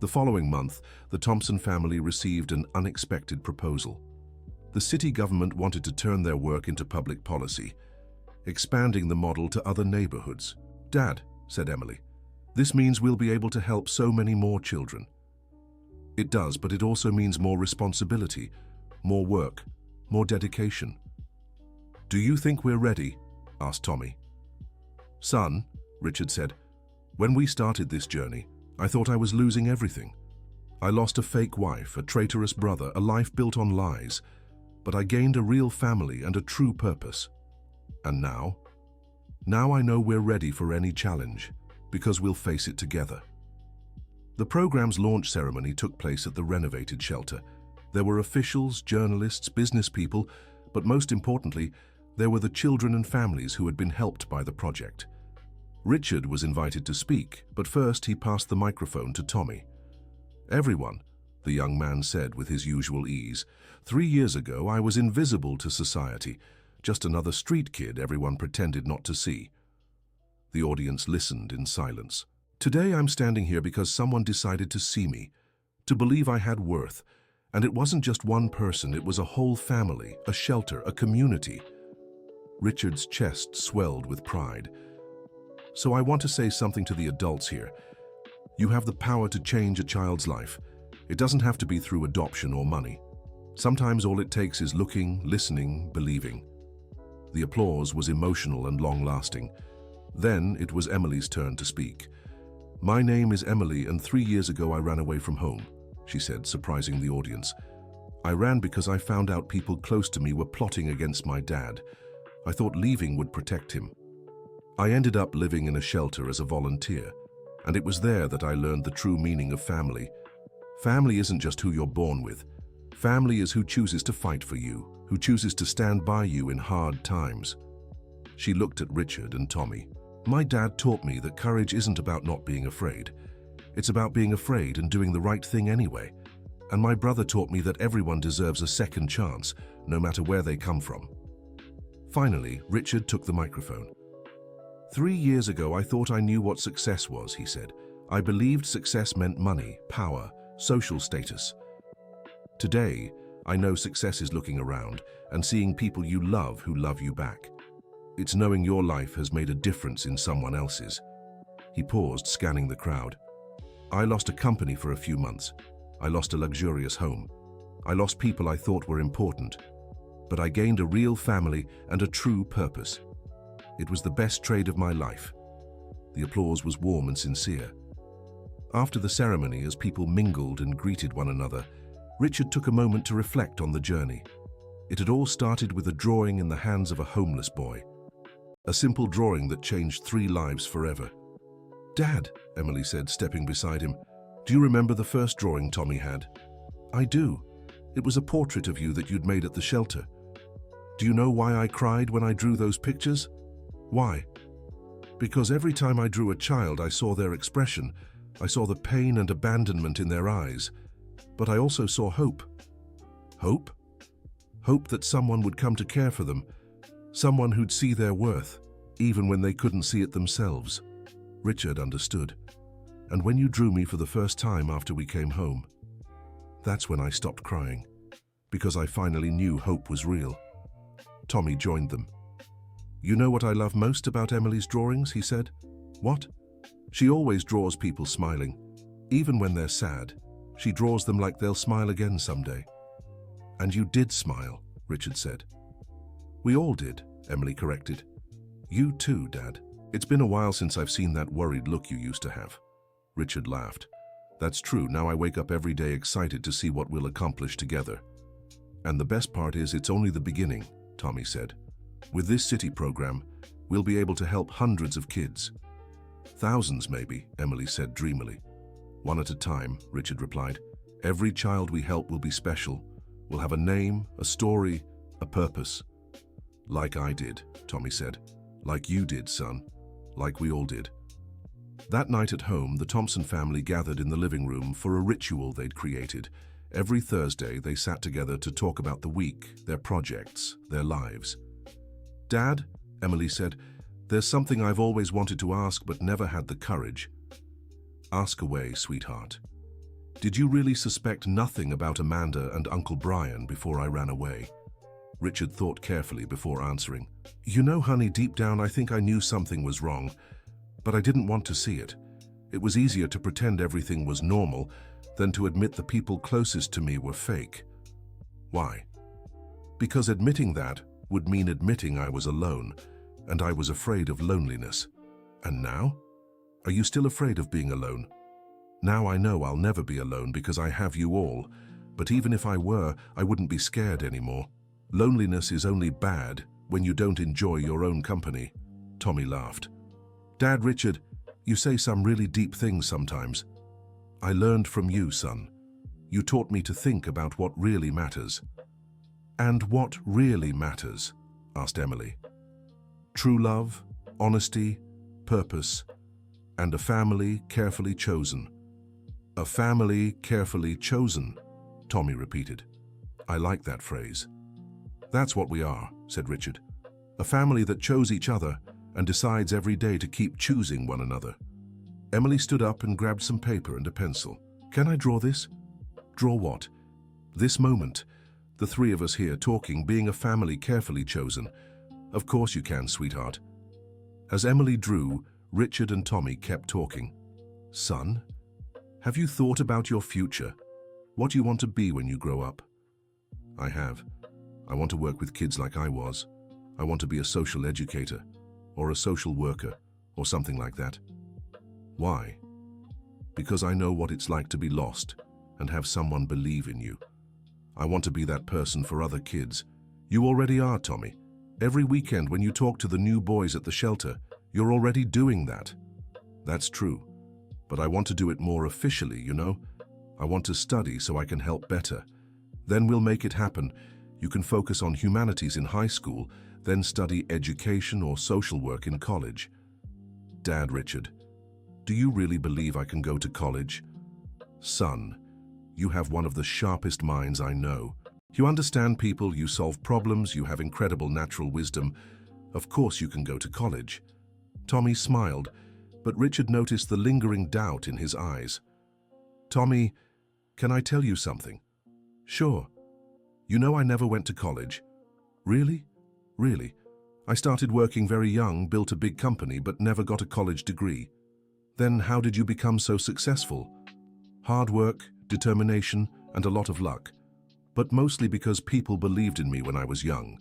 The following month, the Thompson family received an unexpected proposal. The city government wanted to turn their work into public policy, expanding the model to other neighborhoods. Dad, said Emily, this means we'll be able to help so many more children. It does, but it also means more responsibility, more work, more dedication. Do you think we're ready? Asked Tommy. Son, Richard said, when we started this journey, I thought I was losing everything. I lost a fake wife, a traitorous brother, a life built on lies, but I gained a real family and a true purpose. And now? Now I know we're ready for any challenge, because we'll face it together. The program's launch ceremony took place at the renovated shelter. There were officials, journalists, business people, but most importantly, there were the children and families who had been helped by the project. Richard was invited to speak, but first he passed the microphone to Tommy. Everyone, the young man said with his usual ease. 3 years ago, I was invisible to society, just another street kid everyone pretended not to see. The audience listened in silence. Today I'm standing here because someone decided to see me, to believe I had worth. And it wasn't just one person, it was a whole family, a shelter, a community. Richard's chest swelled with pride. So I want to say something to the adults here. You have the power to change a child's life. It doesn't have to be through adoption or money. Sometimes all it takes is looking, listening, believing. The applause was emotional and long-lasting. Then it was Emily's turn to speak. "My name is Emily, and 3 years ago I ran away from home," she said, surprising the audience. "I ran because I found out people close to me were plotting against my dad. I thought leaving would protect him. I ended up living in a shelter as a volunteer, and it was there that I learned the true meaning of family. Family isn't just who you're born with. Family is who chooses to fight for you, who chooses to stand by you in hard times." She looked at Richard and Tommy. "My dad taught me that courage isn't about not being afraid. It's about being afraid and doing the right thing anyway. And my brother taught me that everyone deserves a second chance, no matter where they come from." Finally, Richard took the microphone. "3 years ago, I thought I knew what success was," he said. "I believed success meant money, power, social status. Today, I know success is looking around and seeing people you love who love you back. It's knowing your life has made a difference in someone else's." He paused, scanning the crowd. "I lost a company for a few months. I lost a luxurious home. I lost people I thought were important. But I gained a real family and a true purpose. It was the best trade of my life." The applause was warm and sincere. After the ceremony, as people mingled and greeted one another, Richard took a moment to reflect on the journey. It had all started with a drawing in the hands of a homeless boy. A simple drawing that changed 3 lives forever. "Dad," Emily said, stepping beside him, "do you remember the first drawing Tommy had?" "I do. It was a portrait of you that you'd made at the shelter. Do you know why I cried when I drew those pictures? Why? Because every time I drew a child, I saw their expression. I saw the pain and abandonment in their eyes. But I also saw hope. Hope? Hope that someone would come to care for them, someone who'd see their worth, even when they couldn't see it themselves." Richard understood. "And when you drew me for the first time after we came home, that's when I stopped crying, because I finally knew hope was real." Tommy joined them. "You know what I love most about Emily's drawings?" he said. "What? She always draws people smiling. Even when they're sad, she draws them like they'll smile again someday." "And you did smile," Richard said. "We all did," Emily corrected. "You too, Dad. It's been a while since I've seen that worried look you used to have." Richard laughed. "That's true. Now I wake up every day excited to see what we'll accomplish together." "And the best part is it's only the beginning," Tommy said. "With this city program, we'll be able to help hundreds of kids." "Thousands, maybe," Emily said dreamily. "One at a time," Richard replied. "Every child we help will be special. We'll have a name, a story, a purpose." "Like I did," Tommy said. "Like you did, son. Like we all did." That night at home, the Thompson family gathered in the living room for a ritual they'd created. Every Thursday, they sat together to talk about the week, their projects, their lives. "Dad," Emily said, "there's something I've always wanted to ask but never had the courage." "Ask away, sweetheart. Did you really suspect nothing about Amanda and Uncle Brian before I ran away?" Richard thought carefully before answering. "You know, honey, deep down I think I knew something was wrong, but I didn't want to see it. It was easier to pretend everything was normal than to admit the people closest to me were fake." "Why?" "Because admitting that would mean admitting I was alone, and I was afraid of loneliness." "And now? Are you still afraid of being alone?" "Now I know I'll never be alone because I have you all, but even if I were, I wouldn't be scared anymore. Loneliness is only bad when you don't enjoy your own company." Tommy laughed. "Dad, Richard, you say some really deep things sometimes. I learned from you, son. You taught me to think about what really matters." "And what really matters?" asked Emily. "True love, honesty, purpose, and a family carefully chosen." "A family carefully chosen," Tommy repeated. "I like that phrase." "That's what we are," said Richard. "A family that chose each other and decides every day to keep choosing one another." Emily stood up and grabbed some paper and a pencil. "Can I draw this?" "Draw what?" "This moment. The 3 of us here talking, being a family carefully chosen." "Of course you can, sweetheart." As Emily drew, Richard and Tommy kept talking. "Son, have you thought about your future? What you want to be when you grow up?" "I have. I want to work with kids like I was. I want to be a social educator or a social worker or something like that. Why? Because I know what it's like to be lost and have someone believe in you. I want to be that person for other kids. You already are, Tommy. Every weekend when you talk to the new boys at the shelter, you're already doing that. That's true. But I want to do it more officially, you know? I want to study so I can help better. Then we'll make it happen. You can focus on humanities in high school, then study education or social work in college. Dad, Richard, do you really believe I can go to college? Son, you have one of the sharpest minds I know. You understand people, you solve problems, you have incredible natural wisdom. Of course you can go to college. Tommy smiled, but Richard noticed the lingering doubt in his eyes. Tommy, can I tell you something? Sure. You know I never went to college. Really? Really. I started working very young, built a big company, but never got a college degree. Then how did you become so successful? Hard work, determination, and a lot of luck. But mostly because people believed in me when I was young.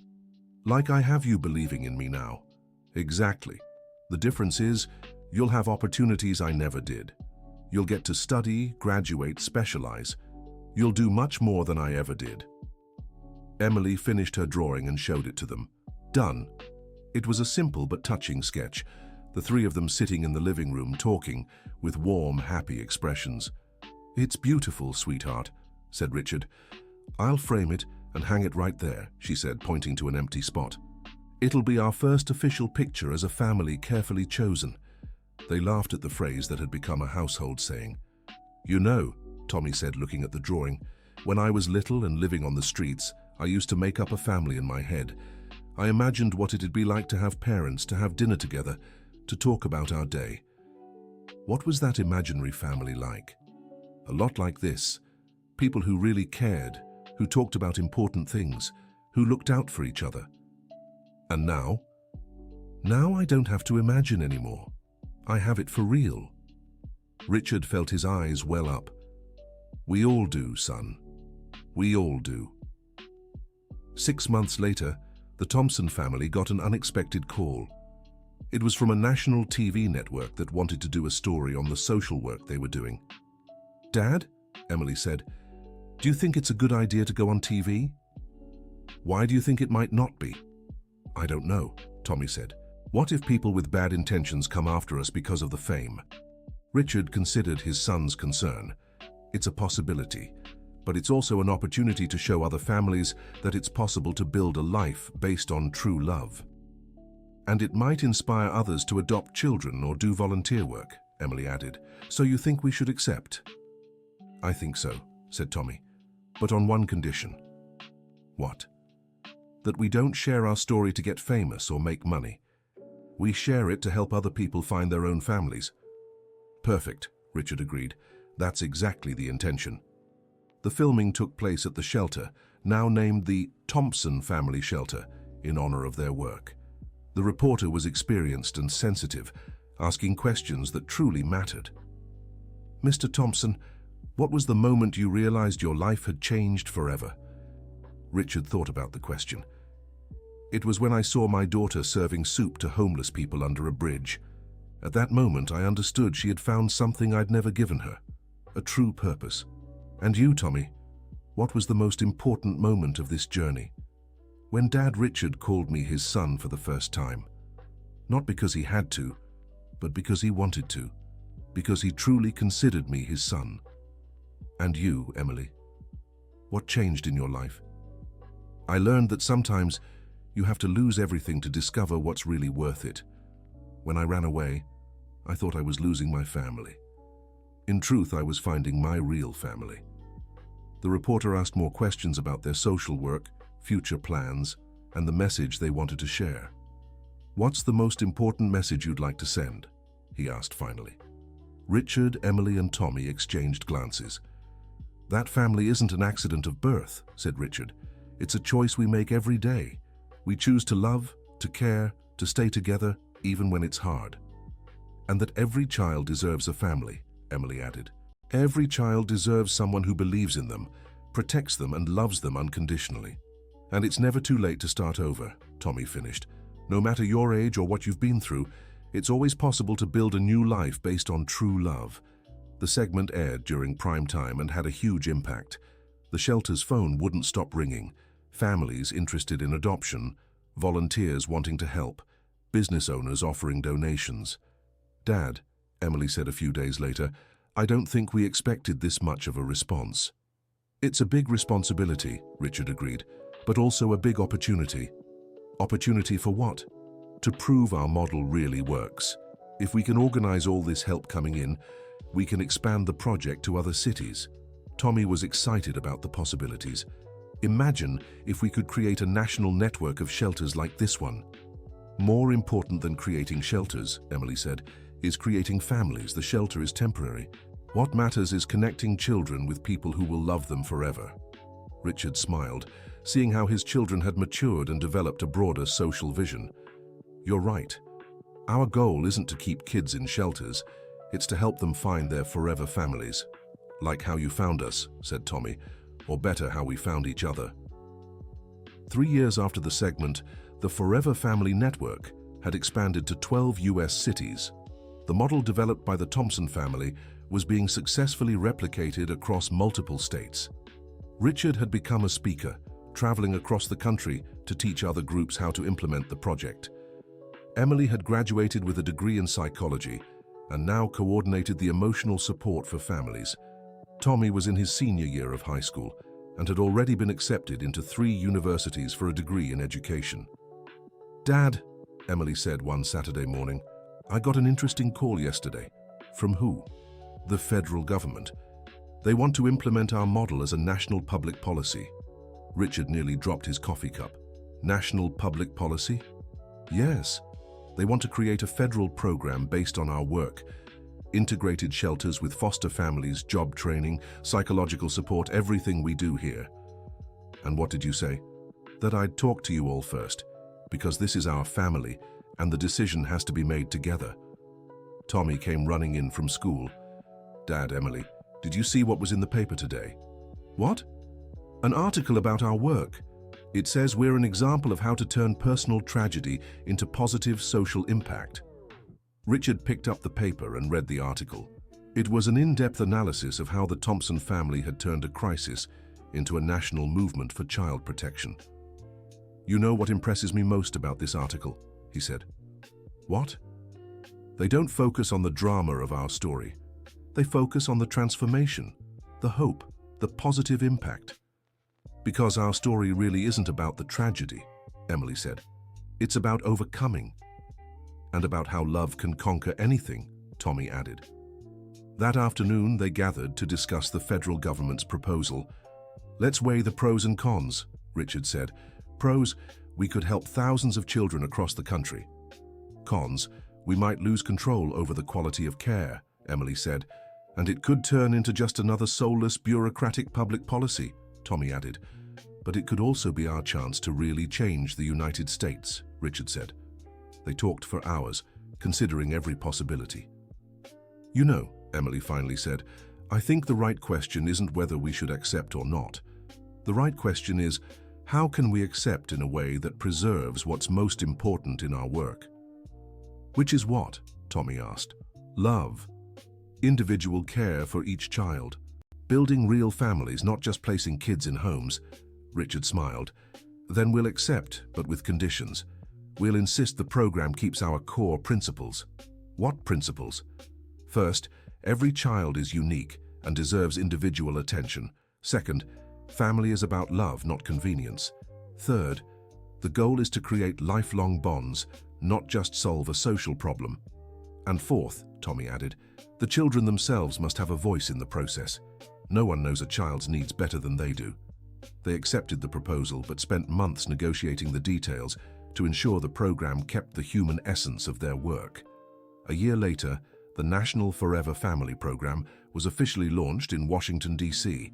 Like I have you believing in me now. Exactly. The difference is, you'll have opportunities I never did. You'll get to study, graduate, specialize. You'll do much more than I ever did. Emily finished her drawing and showed it to them. Done. It was a simple but touching sketch, the three of them sitting in the living room talking, with warm, happy expressions. It's beautiful, sweetheart, said Richard. I'll frame it and hang it right there, she said, pointing to an empty spot. It'll be our first official picture as a family carefully chosen. They laughed at the phrase that had become a household saying. You know, Tommy said, looking at the drawing, when I was little and living on the streets, I used to make up a family in my head. I imagined what it'd be like to have parents, to have dinner together, to talk about our day. What was that imaginary family like? A lot like this. People who really cared, who talked about important things, who looked out for each other. And now? Now I don't have to imagine anymore. I have it for real. Richard felt his eyes well up. We all do, son. We all do. 6 months later, the Thompson family got an unexpected call. It was from a national TV network that wanted to do a story on the social work they were doing. Dad, Emily said, do you think it's a good idea to go on TV? Why do you think it might not be? I don't know, Tommy said. What if people with bad intentions come after us because of the fame? Richard considered his son's concern. It's a possibility, but it's also an opportunity to show other families that it's possible to build a life based on true love. And it might inspire others to adopt children or do volunteer work, Emily added. So you think we should accept? I think so, said Tommy, but on one condition. What? That we don't share our story to get famous or make money. We share it to help other people find their own families. Perfect, Richard agreed. That's exactly the intention. The filming took place at the shelter, now named the Thompson Family Shelter, in honor of their work. The reporter was experienced and sensitive, asking questions that truly mattered. Mr. Thompson, what was the moment you realized your life had changed forever? Richard thought about the question. It was when I saw my daughter serving soup to homeless people under a bridge. At that moment, I understood she had found something I'd never given her, a true purpose. And you, Tommy, what was the most important moment of this journey? When Dad Richard called me his son for the first time. Not because he had to, but because he wanted to, because he truly considered me his son. And you, Emily, what changed in your life? I learned that sometimes you have to lose everything to discover what's really worth it. When I ran away, I thought I was losing my family. In truth, I was finding my real family. The reporter asked more questions about their social work, future plans, and the message they wanted to share. What's the most important message you'd like to send? He asked finally. Richard, Emily, and Tommy exchanged glances. That family isn't an accident of birth, said Richard. It's a choice we make every day. We choose to love, to care, to stay together, even when it's hard. And that every child deserves a family, Emily added. Every child deserves someone who believes in them, protects them, and loves them unconditionally. And it's never too late to start over, Tommy finished. No matter your age or what you've been through, It's always possible to build a new life based on true love. The segment aired during prime time and had a huge impact. The shelter's phone wouldn't stop ringing. Families interested in adoption, volunteers wanting to help, business owners offering donations. "Dad," Emily said a few days later, "I don't think we expected this much of a response." "It's a big responsibility," Richard agreed, "but also a big opportunity." Opportunity for what? To prove our model really works. If we can organize all this help coming in, we can expand the project to other cities. Tommy was excited about the possibilities. Imagine if we could create a national network of shelters like this one. "More important than creating shelters," Emily said, "is creating families. The shelter is temporary. What matters is connecting children with people who will love them forever." Richard smiled, seeing how his children had matured and developed a broader social vision. "You're right. Our goal isn't to keep kids in shelters, it's to help them find their forever families. Like how you found us," said Tommy, "or better, how we found each other." 3 years after the segment, the Forever Family Network had expanded to 12 US cities. The model developed by the Thompson family was being successfully replicated across multiple states. Richard had become a speaker, traveling across the country to teach other groups how to implement the project. Emily had graduated with a degree in psychology and now coordinated the emotional support for families. Tommy was in his senior year of high school and had already been accepted into 3 universities for a degree in education. "Dad," Emily said one Saturday morning, "I got an interesting call yesterday." "From who?" "The federal government. They want to implement our model as a national public policy." Richard nearly dropped his coffee cup. "National public policy?" "Yes. They want to create a federal program based on our work. Integrated shelters with foster families, job training, psychological support, everything we do here." "And what did you say?" "That I'd talk to you all first, because this is our family and the decision has to be made together." Tommy came running in from school. "Dad, Emily, did you see what was in the paper today?" "What?" "An article about our work. It says we're an example of how to turn personal tragedy into positive social impact." Richard picked up the paper and read the article. It was an in-depth analysis of how the Thompson family had turned a crisis into a national movement for child protection. "You know what impresses me most about this article?" he said. "What?" "They don't focus on the drama of our story. They focus on the transformation, the hope, the positive impact. Because our story really isn't about the tragedy," Emily said. "It's about overcoming. And about how love can conquer anything," Tommy added. That afternoon, they gathered to discuss the federal government's proposal. "Let's weigh the pros and cons," Richard said. "Pros, we could help thousands of children across the country. Cons, we might lose control over the quality of care," Emily said. "And it could turn into just another soulless, bureaucratic public policy," Tommy added. "But it could also be our chance to really change the United States," Richard said. They talked for hours, considering every possibility. "You know," Emily finally said, "I think the right question isn't whether we should accept or not. The right question is, how can we accept in a way that preserves what's most important in our work?" "Which is what?" Tommy asked. "Love. Individual care for each child. Building real families, not just placing kids in homes." Richard smiled. "Then we'll accept, but with conditions. We'll insist the program keeps our core principles." "What principles?" "First, every child is unique and deserves individual attention. Second, family is about love, not convenience. Third, the goal is to create lifelong bonds, not just solve a social problem. And fourth," Tommy added, "the children themselves must have a voice in the process. No one knows a child's needs better than they do." They accepted the proposal but spent months negotiating the details to ensure the program kept the human essence of their work. A year later, the National Forever Family Program was officially launched in Washington, D.C.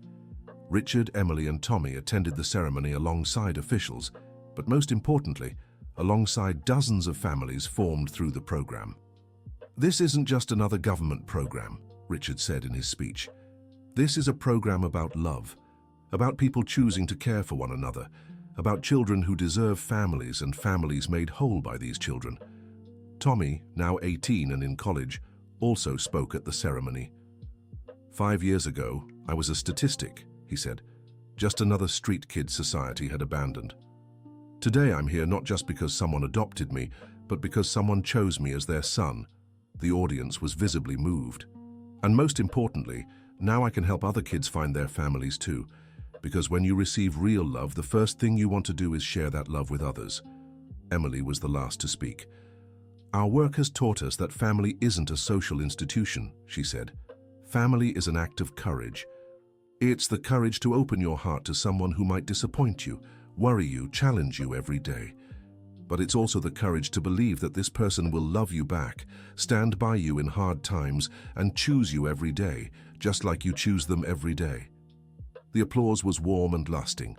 Richard, Emily, and Tommy attended the ceremony alongside officials, but most importantly, alongside dozens of families formed through the program. "This isn't just another government program," Richard said in his speech. "This is a program about love, about people choosing to care for one another, about children who deserve families and families made whole by these children." Tommy, now 18 and in college, also spoke at the ceremony. 5 years ago, I was a statistic, he said. Just another street kid society had abandoned. Today I'm here not just because someone adopted me, but because someone chose me as their son. The audience was visibly moved. And most importantly, now I can help other kids find their families too. Because when you receive real love, the first thing you want to do is share that love with others. Emily was the last to speak. Our work has taught us that family isn't a social institution, she said. Family is an act of courage. It's the courage to open your heart to someone who might disappoint you, worry you, challenge you every day. But it's also the courage to believe that this person will love you back, stand by you in hard times, and choose you every day, just like you choose them every day. The applause was warm and lasting.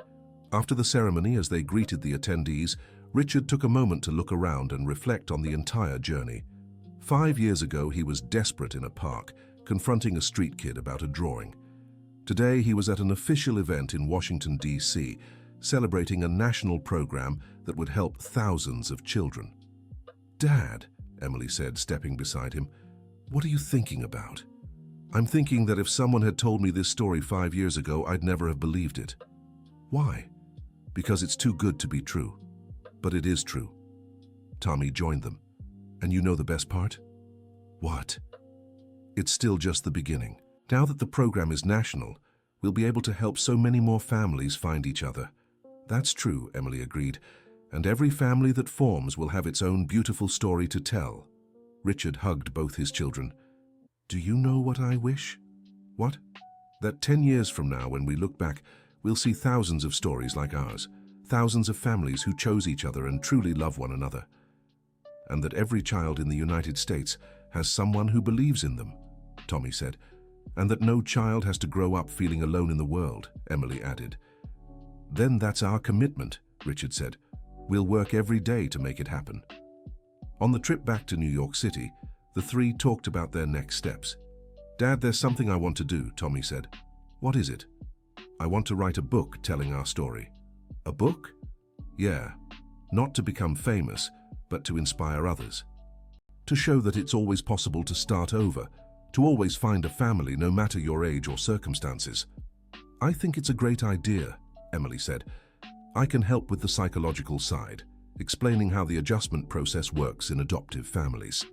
After the ceremony, as they greeted the attendees, Richard took a moment to look around and reflect on the entire journey. 5 years ago, he was desperate in a park, confronting a street kid about a drawing. Today, he was at an official event in Washington, D.C., celebrating a national program that would help thousands of children. "Dad," Emily said, stepping beside him, "what are you thinking about?" "I'm thinking that if someone had told me this story 5 years ago, I'd never have believed it." "Why?" "Because it's too good to be true." "But it is true." Tommy joined them. "And you know the best part?" "What?" "It's still just the beginning. Now that the program is national, we'll be able to help so many more families find each other." "That's true," Emily agreed. "And every family that forms will have its own beautiful story to tell." Richard hugged both his children. "Do you know what I wish?" "What?" "That 10 years from now, when we look back, we'll see thousands of stories like ours, thousands of families who chose each other and truly love one another. And that every child in the United States has someone who believes in them," Tommy said. "And that no child has to grow up feeling alone in the world," Emily added. "Then that's our commitment," Richard said. "We'll work every day to make it happen." On the trip back to New York City, the three talked about their next steps. "Dad, there's something I want to do," Tommy said. "What is it?" "I want to write a book telling our story." "A book?" "Yeah. Not to become famous, but to inspire others. To show that it's always possible to start over, to always find a family no matter your age or circumstances." "I think it's a great idea," Emily said. "I can help with the psychological side, explaining how the adjustment process works in adoptive families.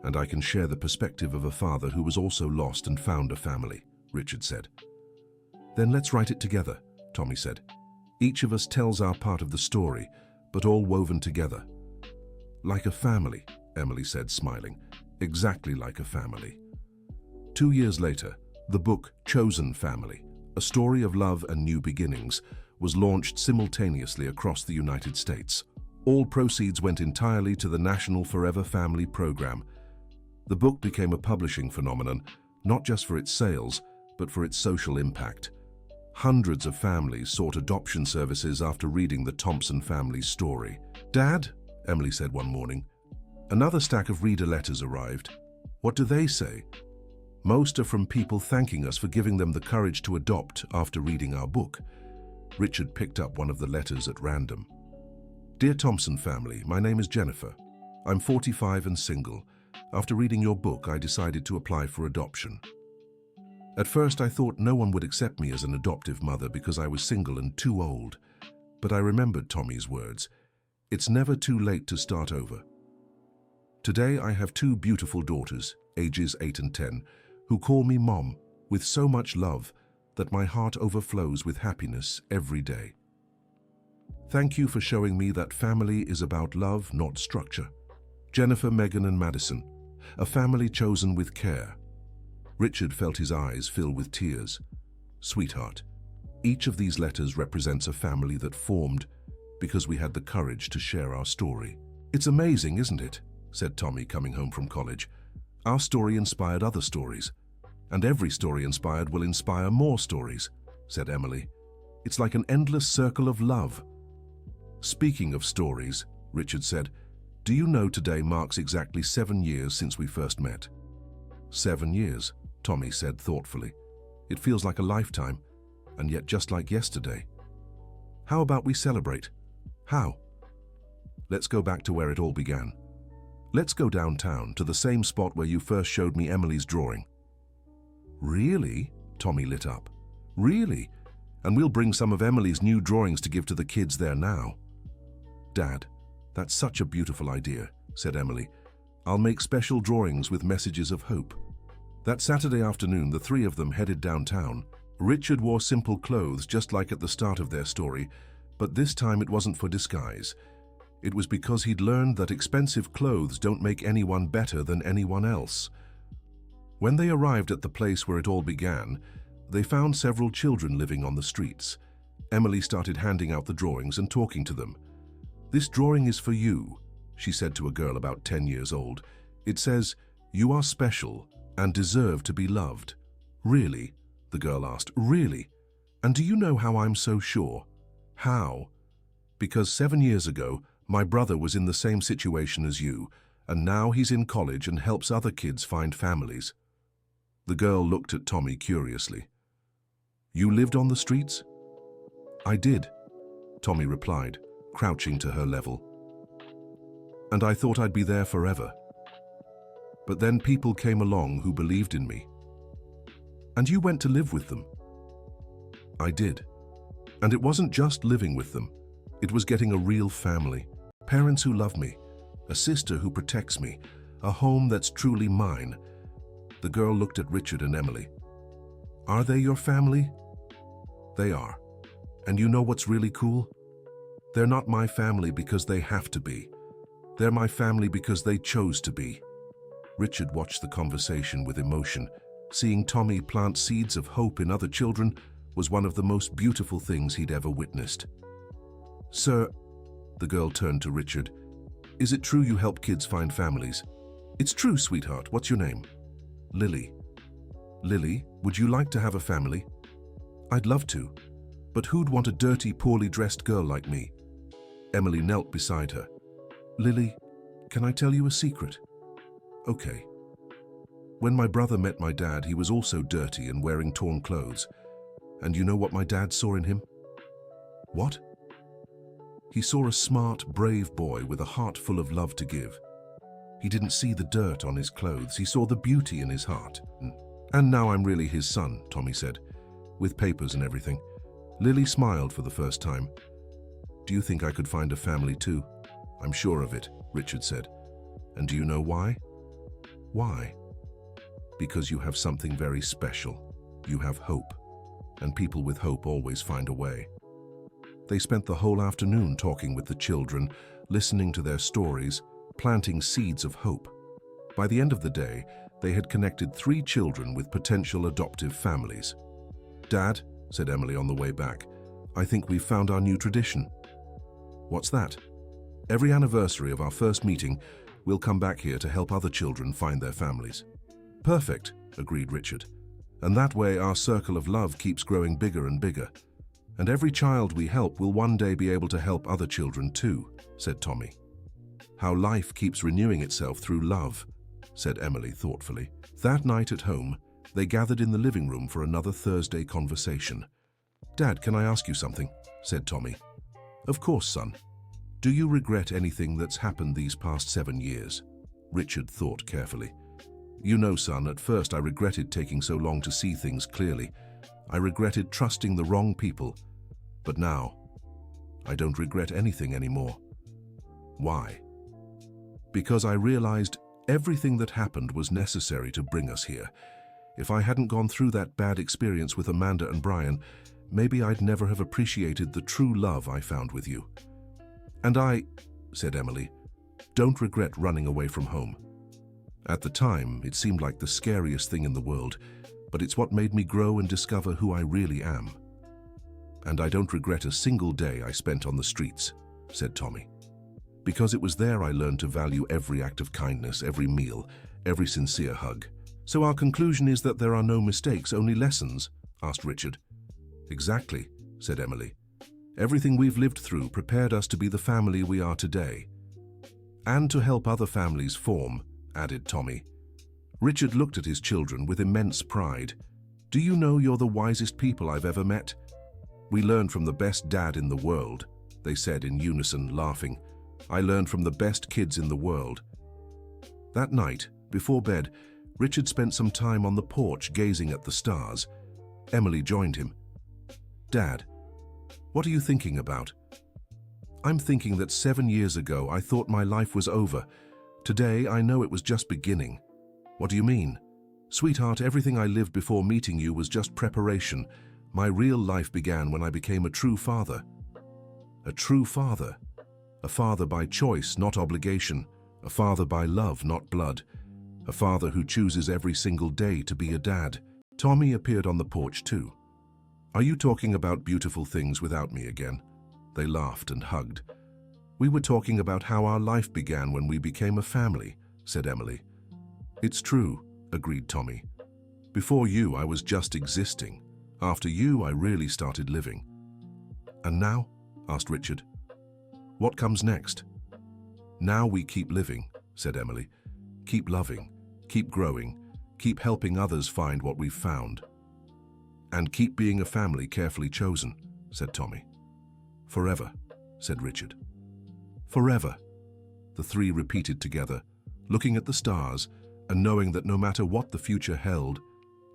And I can share the perspective of a father who was also lost and found a family," Richard said. "Then let's write it together," Tommy said. "Each of us tells our part of the story, but all woven together." "Like a family," Emily said, smiling. "Exactly like a family." 2 years later, the book Chosen Family, A Story of Love and New Beginnings, was launched simultaneously across the United States. All proceeds went entirely to the National Forever Family Program. The book became a publishing phenomenon, not just for its sales, but for its social impact. Hundreds of families sought adoption services after reading the Thompson family's story. "Dad," Emily said one morning, "another stack of reader letters arrived. What do they say?" "Most are from people thanking us for giving them the courage to adopt after reading our book." Richard picked up one of the letters at random. "Dear Thompson family, my name is Jennifer. I'm 45 and single. After reading your book, I decided to apply for adoption. At first, I thought no one would accept me as an adoptive mother because I was single and too old. But I remembered Tommy's words. It's never too late to start over. Today, I have 2 beautiful daughters, ages 8 and 10, who call me Mom with so much love that my heart overflows with happiness every day. Thank you for showing me that family is about love, not structure. Jennifer, Megan, and Madison, a family chosen with care." Richard felt his eyes fill with tears. "Sweetheart, each of these letters represents a family that formed because we had the courage to share our story." "It's amazing, isn't it?" said Tommy, coming home from college. "Our story inspired other stories. And every story inspired will inspire more stories," said Emily. "It's like an endless circle of love." "Speaking of stories," Richard said, "do you know today marks exactly 7 years since we first met?" 7 years, Tommy said thoughtfully. "It feels like a lifetime, and yet just like yesterday. How about we celebrate?" "How?" "Let's go back to where it all began. Let's go downtown to the same spot where you first showed me Emily's drawing." "Really?" Tommy lit up. "Really? And we'll bring some of Emily's new drawings to give to the kids there now." "Dad, that's such a beautiful idea," said Emily. "I'll make special drawings with messages of hope." That Saturday afternoon, the three of them headed downtown. Richard wore simple clothes just like at the start of their story, but this time it wasn't for disguise. It was because he'd learned that expensive clothes don't make anyone better than anyone else. When they arrived at the place where it all began, they found several children living on the streets. Emily started handing out the drawings and talking to them. "This drawing is for you," she said to a girl about 10 years old. "It says, 'You are special and deserve to be loved.'" "Really?" the girl asked. "Really? And do you know how I'm so sure?" "How?" "Because 7 years ago, my brother was in the same situation as you, and now he's in college and helps other kids find families." The girl looked at Tommy curiously. "You lived on the streets?" "I did," Tommy replied, crouching to her level. "And I thought I'd be there forever. But then people came along who believed in me." "And you went to live with them?" "I did. And it wasn't just living with them. It was getting a real family, parents who love me, a sister who protects me, a home that's truly mine." The girl looked at Richard and Emily. "Are they your family?" "They are. And you know what's really cool? They're not my family because they have to be. They're my family because they chose to be." Richard watched the conversation with emotion. Seeing Tommy plant seeds of hope in other children was one of the most beautiful things he'd ever witnessed. "Sir," the girl turned to Richard, "is it true you help kids find families?" "It's true, sweetheart. What's your name?" "Lily." "Lily, would you like to have a family?" "I'd love to. But who'd want a dirty, poorly dressed girl like me?" Emily knelt beside her. "Lily, can I tell you a secret?" "Okay." "When my brother met my dad, he was also dirty and wearing torn clothes. And you know what my dad saw in him?" "What?" "He saw a smart, brave boy with a heart full of love to give. He didn't see the dirt on his clothes, he saw the beauty in his heart." "And now I'm really his son," Tommy said, "with papers and everything." Lily smiled for the first time. "Do you think I could find a family too?" "I'm sure of it," Richard said. "And do you know why?" "Why?" "Because you have something very special. You have hope. And people with hope always find a way." They spent the whole afternoon talking with the children, listening to their stories, planting seeds of hope. By the end of the day, they had connected 3 children with potential adoptive families. "Dad," said Emily on the way back, "I think we've found our new tradition." "What's that?" "Every anniversary of our first meeting, we'll come back here to help other children find their families." "Perfect," agreed Richard. "And that way our circle of love keeps growing bigger and bigger. And every child we help will one day be able to help other children too," said Tommy. "How life keeps renewing itself through love," said Emily thoughtfully. That night at home, they gathered in the living room for another Thursday conversation. "Dad, can I ask you something?" said Tommy. "Of course, son. Do you regret anything that's happened these past 7 years?" Richard thought carefully. "You know, son, at first I regretted taking so long to see things clearly. I regretted trusting the wrong people. But now, I don't regret anything anymore." "Why?" "Because I realized everything that happened was necessary to bring us here. If I hadn't gone through that bad experience with Amanda and Brian, maybe I'd never have appreciated the true love I found with you." "And I," said Emily, "don't regret running away from home. At the time, it seemed like the scariest thing in the world, but it's what made me grow and discover who I really am. And I don't regret a single day I spent on the streets," said Tommy. "Because it was there I learned to value every act of kindness, every meal, every sincere hug." "So our conclusion is that there are no mistakes, only lessons?" asked Richard. "Exactly," said Emily. "Everything we've lived through prepared us to be the family we are today. And to help other families form," added Tommy. Richard looked at his children with immense pride. "Do you know you're the wisest people I've ever met? We learned from the best dad in the world," they said in unison, laughing. "I learned from the best kids in the world." That night, before bed, Richard spent some time on the porch gazing at the stars. Emily joined him. "Dad, what are you thinking about?" "I'm thinking that 7 years ago I thought my life was over. Today I know it was just beginning." "What do you mean?" "Sweetheart, everything I lived before meeting you was just preparation. My real life began when I became a true father." "A true father?" "A father by choice, not obligation. A father by love, not blood. A father who chooses every single day to be a dad." Tommy appeared on the porch too. "Are you talking about beautiful things without me again?" They laughed and hugged. "We were talking about how our life began when we became a family," said Emily. "It's true," agreed Tommy. "Before you, I was just existing. After you, I really started living." "And now?" asked Richard. "What comes next?" "Now we keep living," said Emily. "Keep loving, keep growing, keep helping others find what we've found. And keep being a family carefully chosen," said Tommy. "Forever," said Richard. "Forever," the three repeated together, looking at the stars and knowing that no matter what the future held,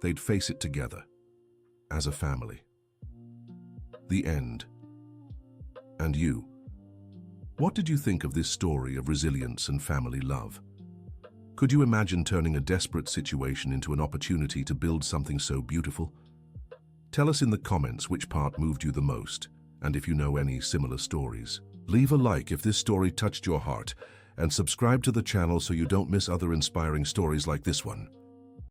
they'd face it together, as a family. The end. And you? What did you think of this story of resilience and family love? Could you imagine turning a desperate situation into an opportunity to build something so beautiful? Tell us in the comments which part moved you the most, and if you know any similar stories. Leave a like if this story touched your heart, and subscribe to the channel so you don't miss other inspiring stories like this one.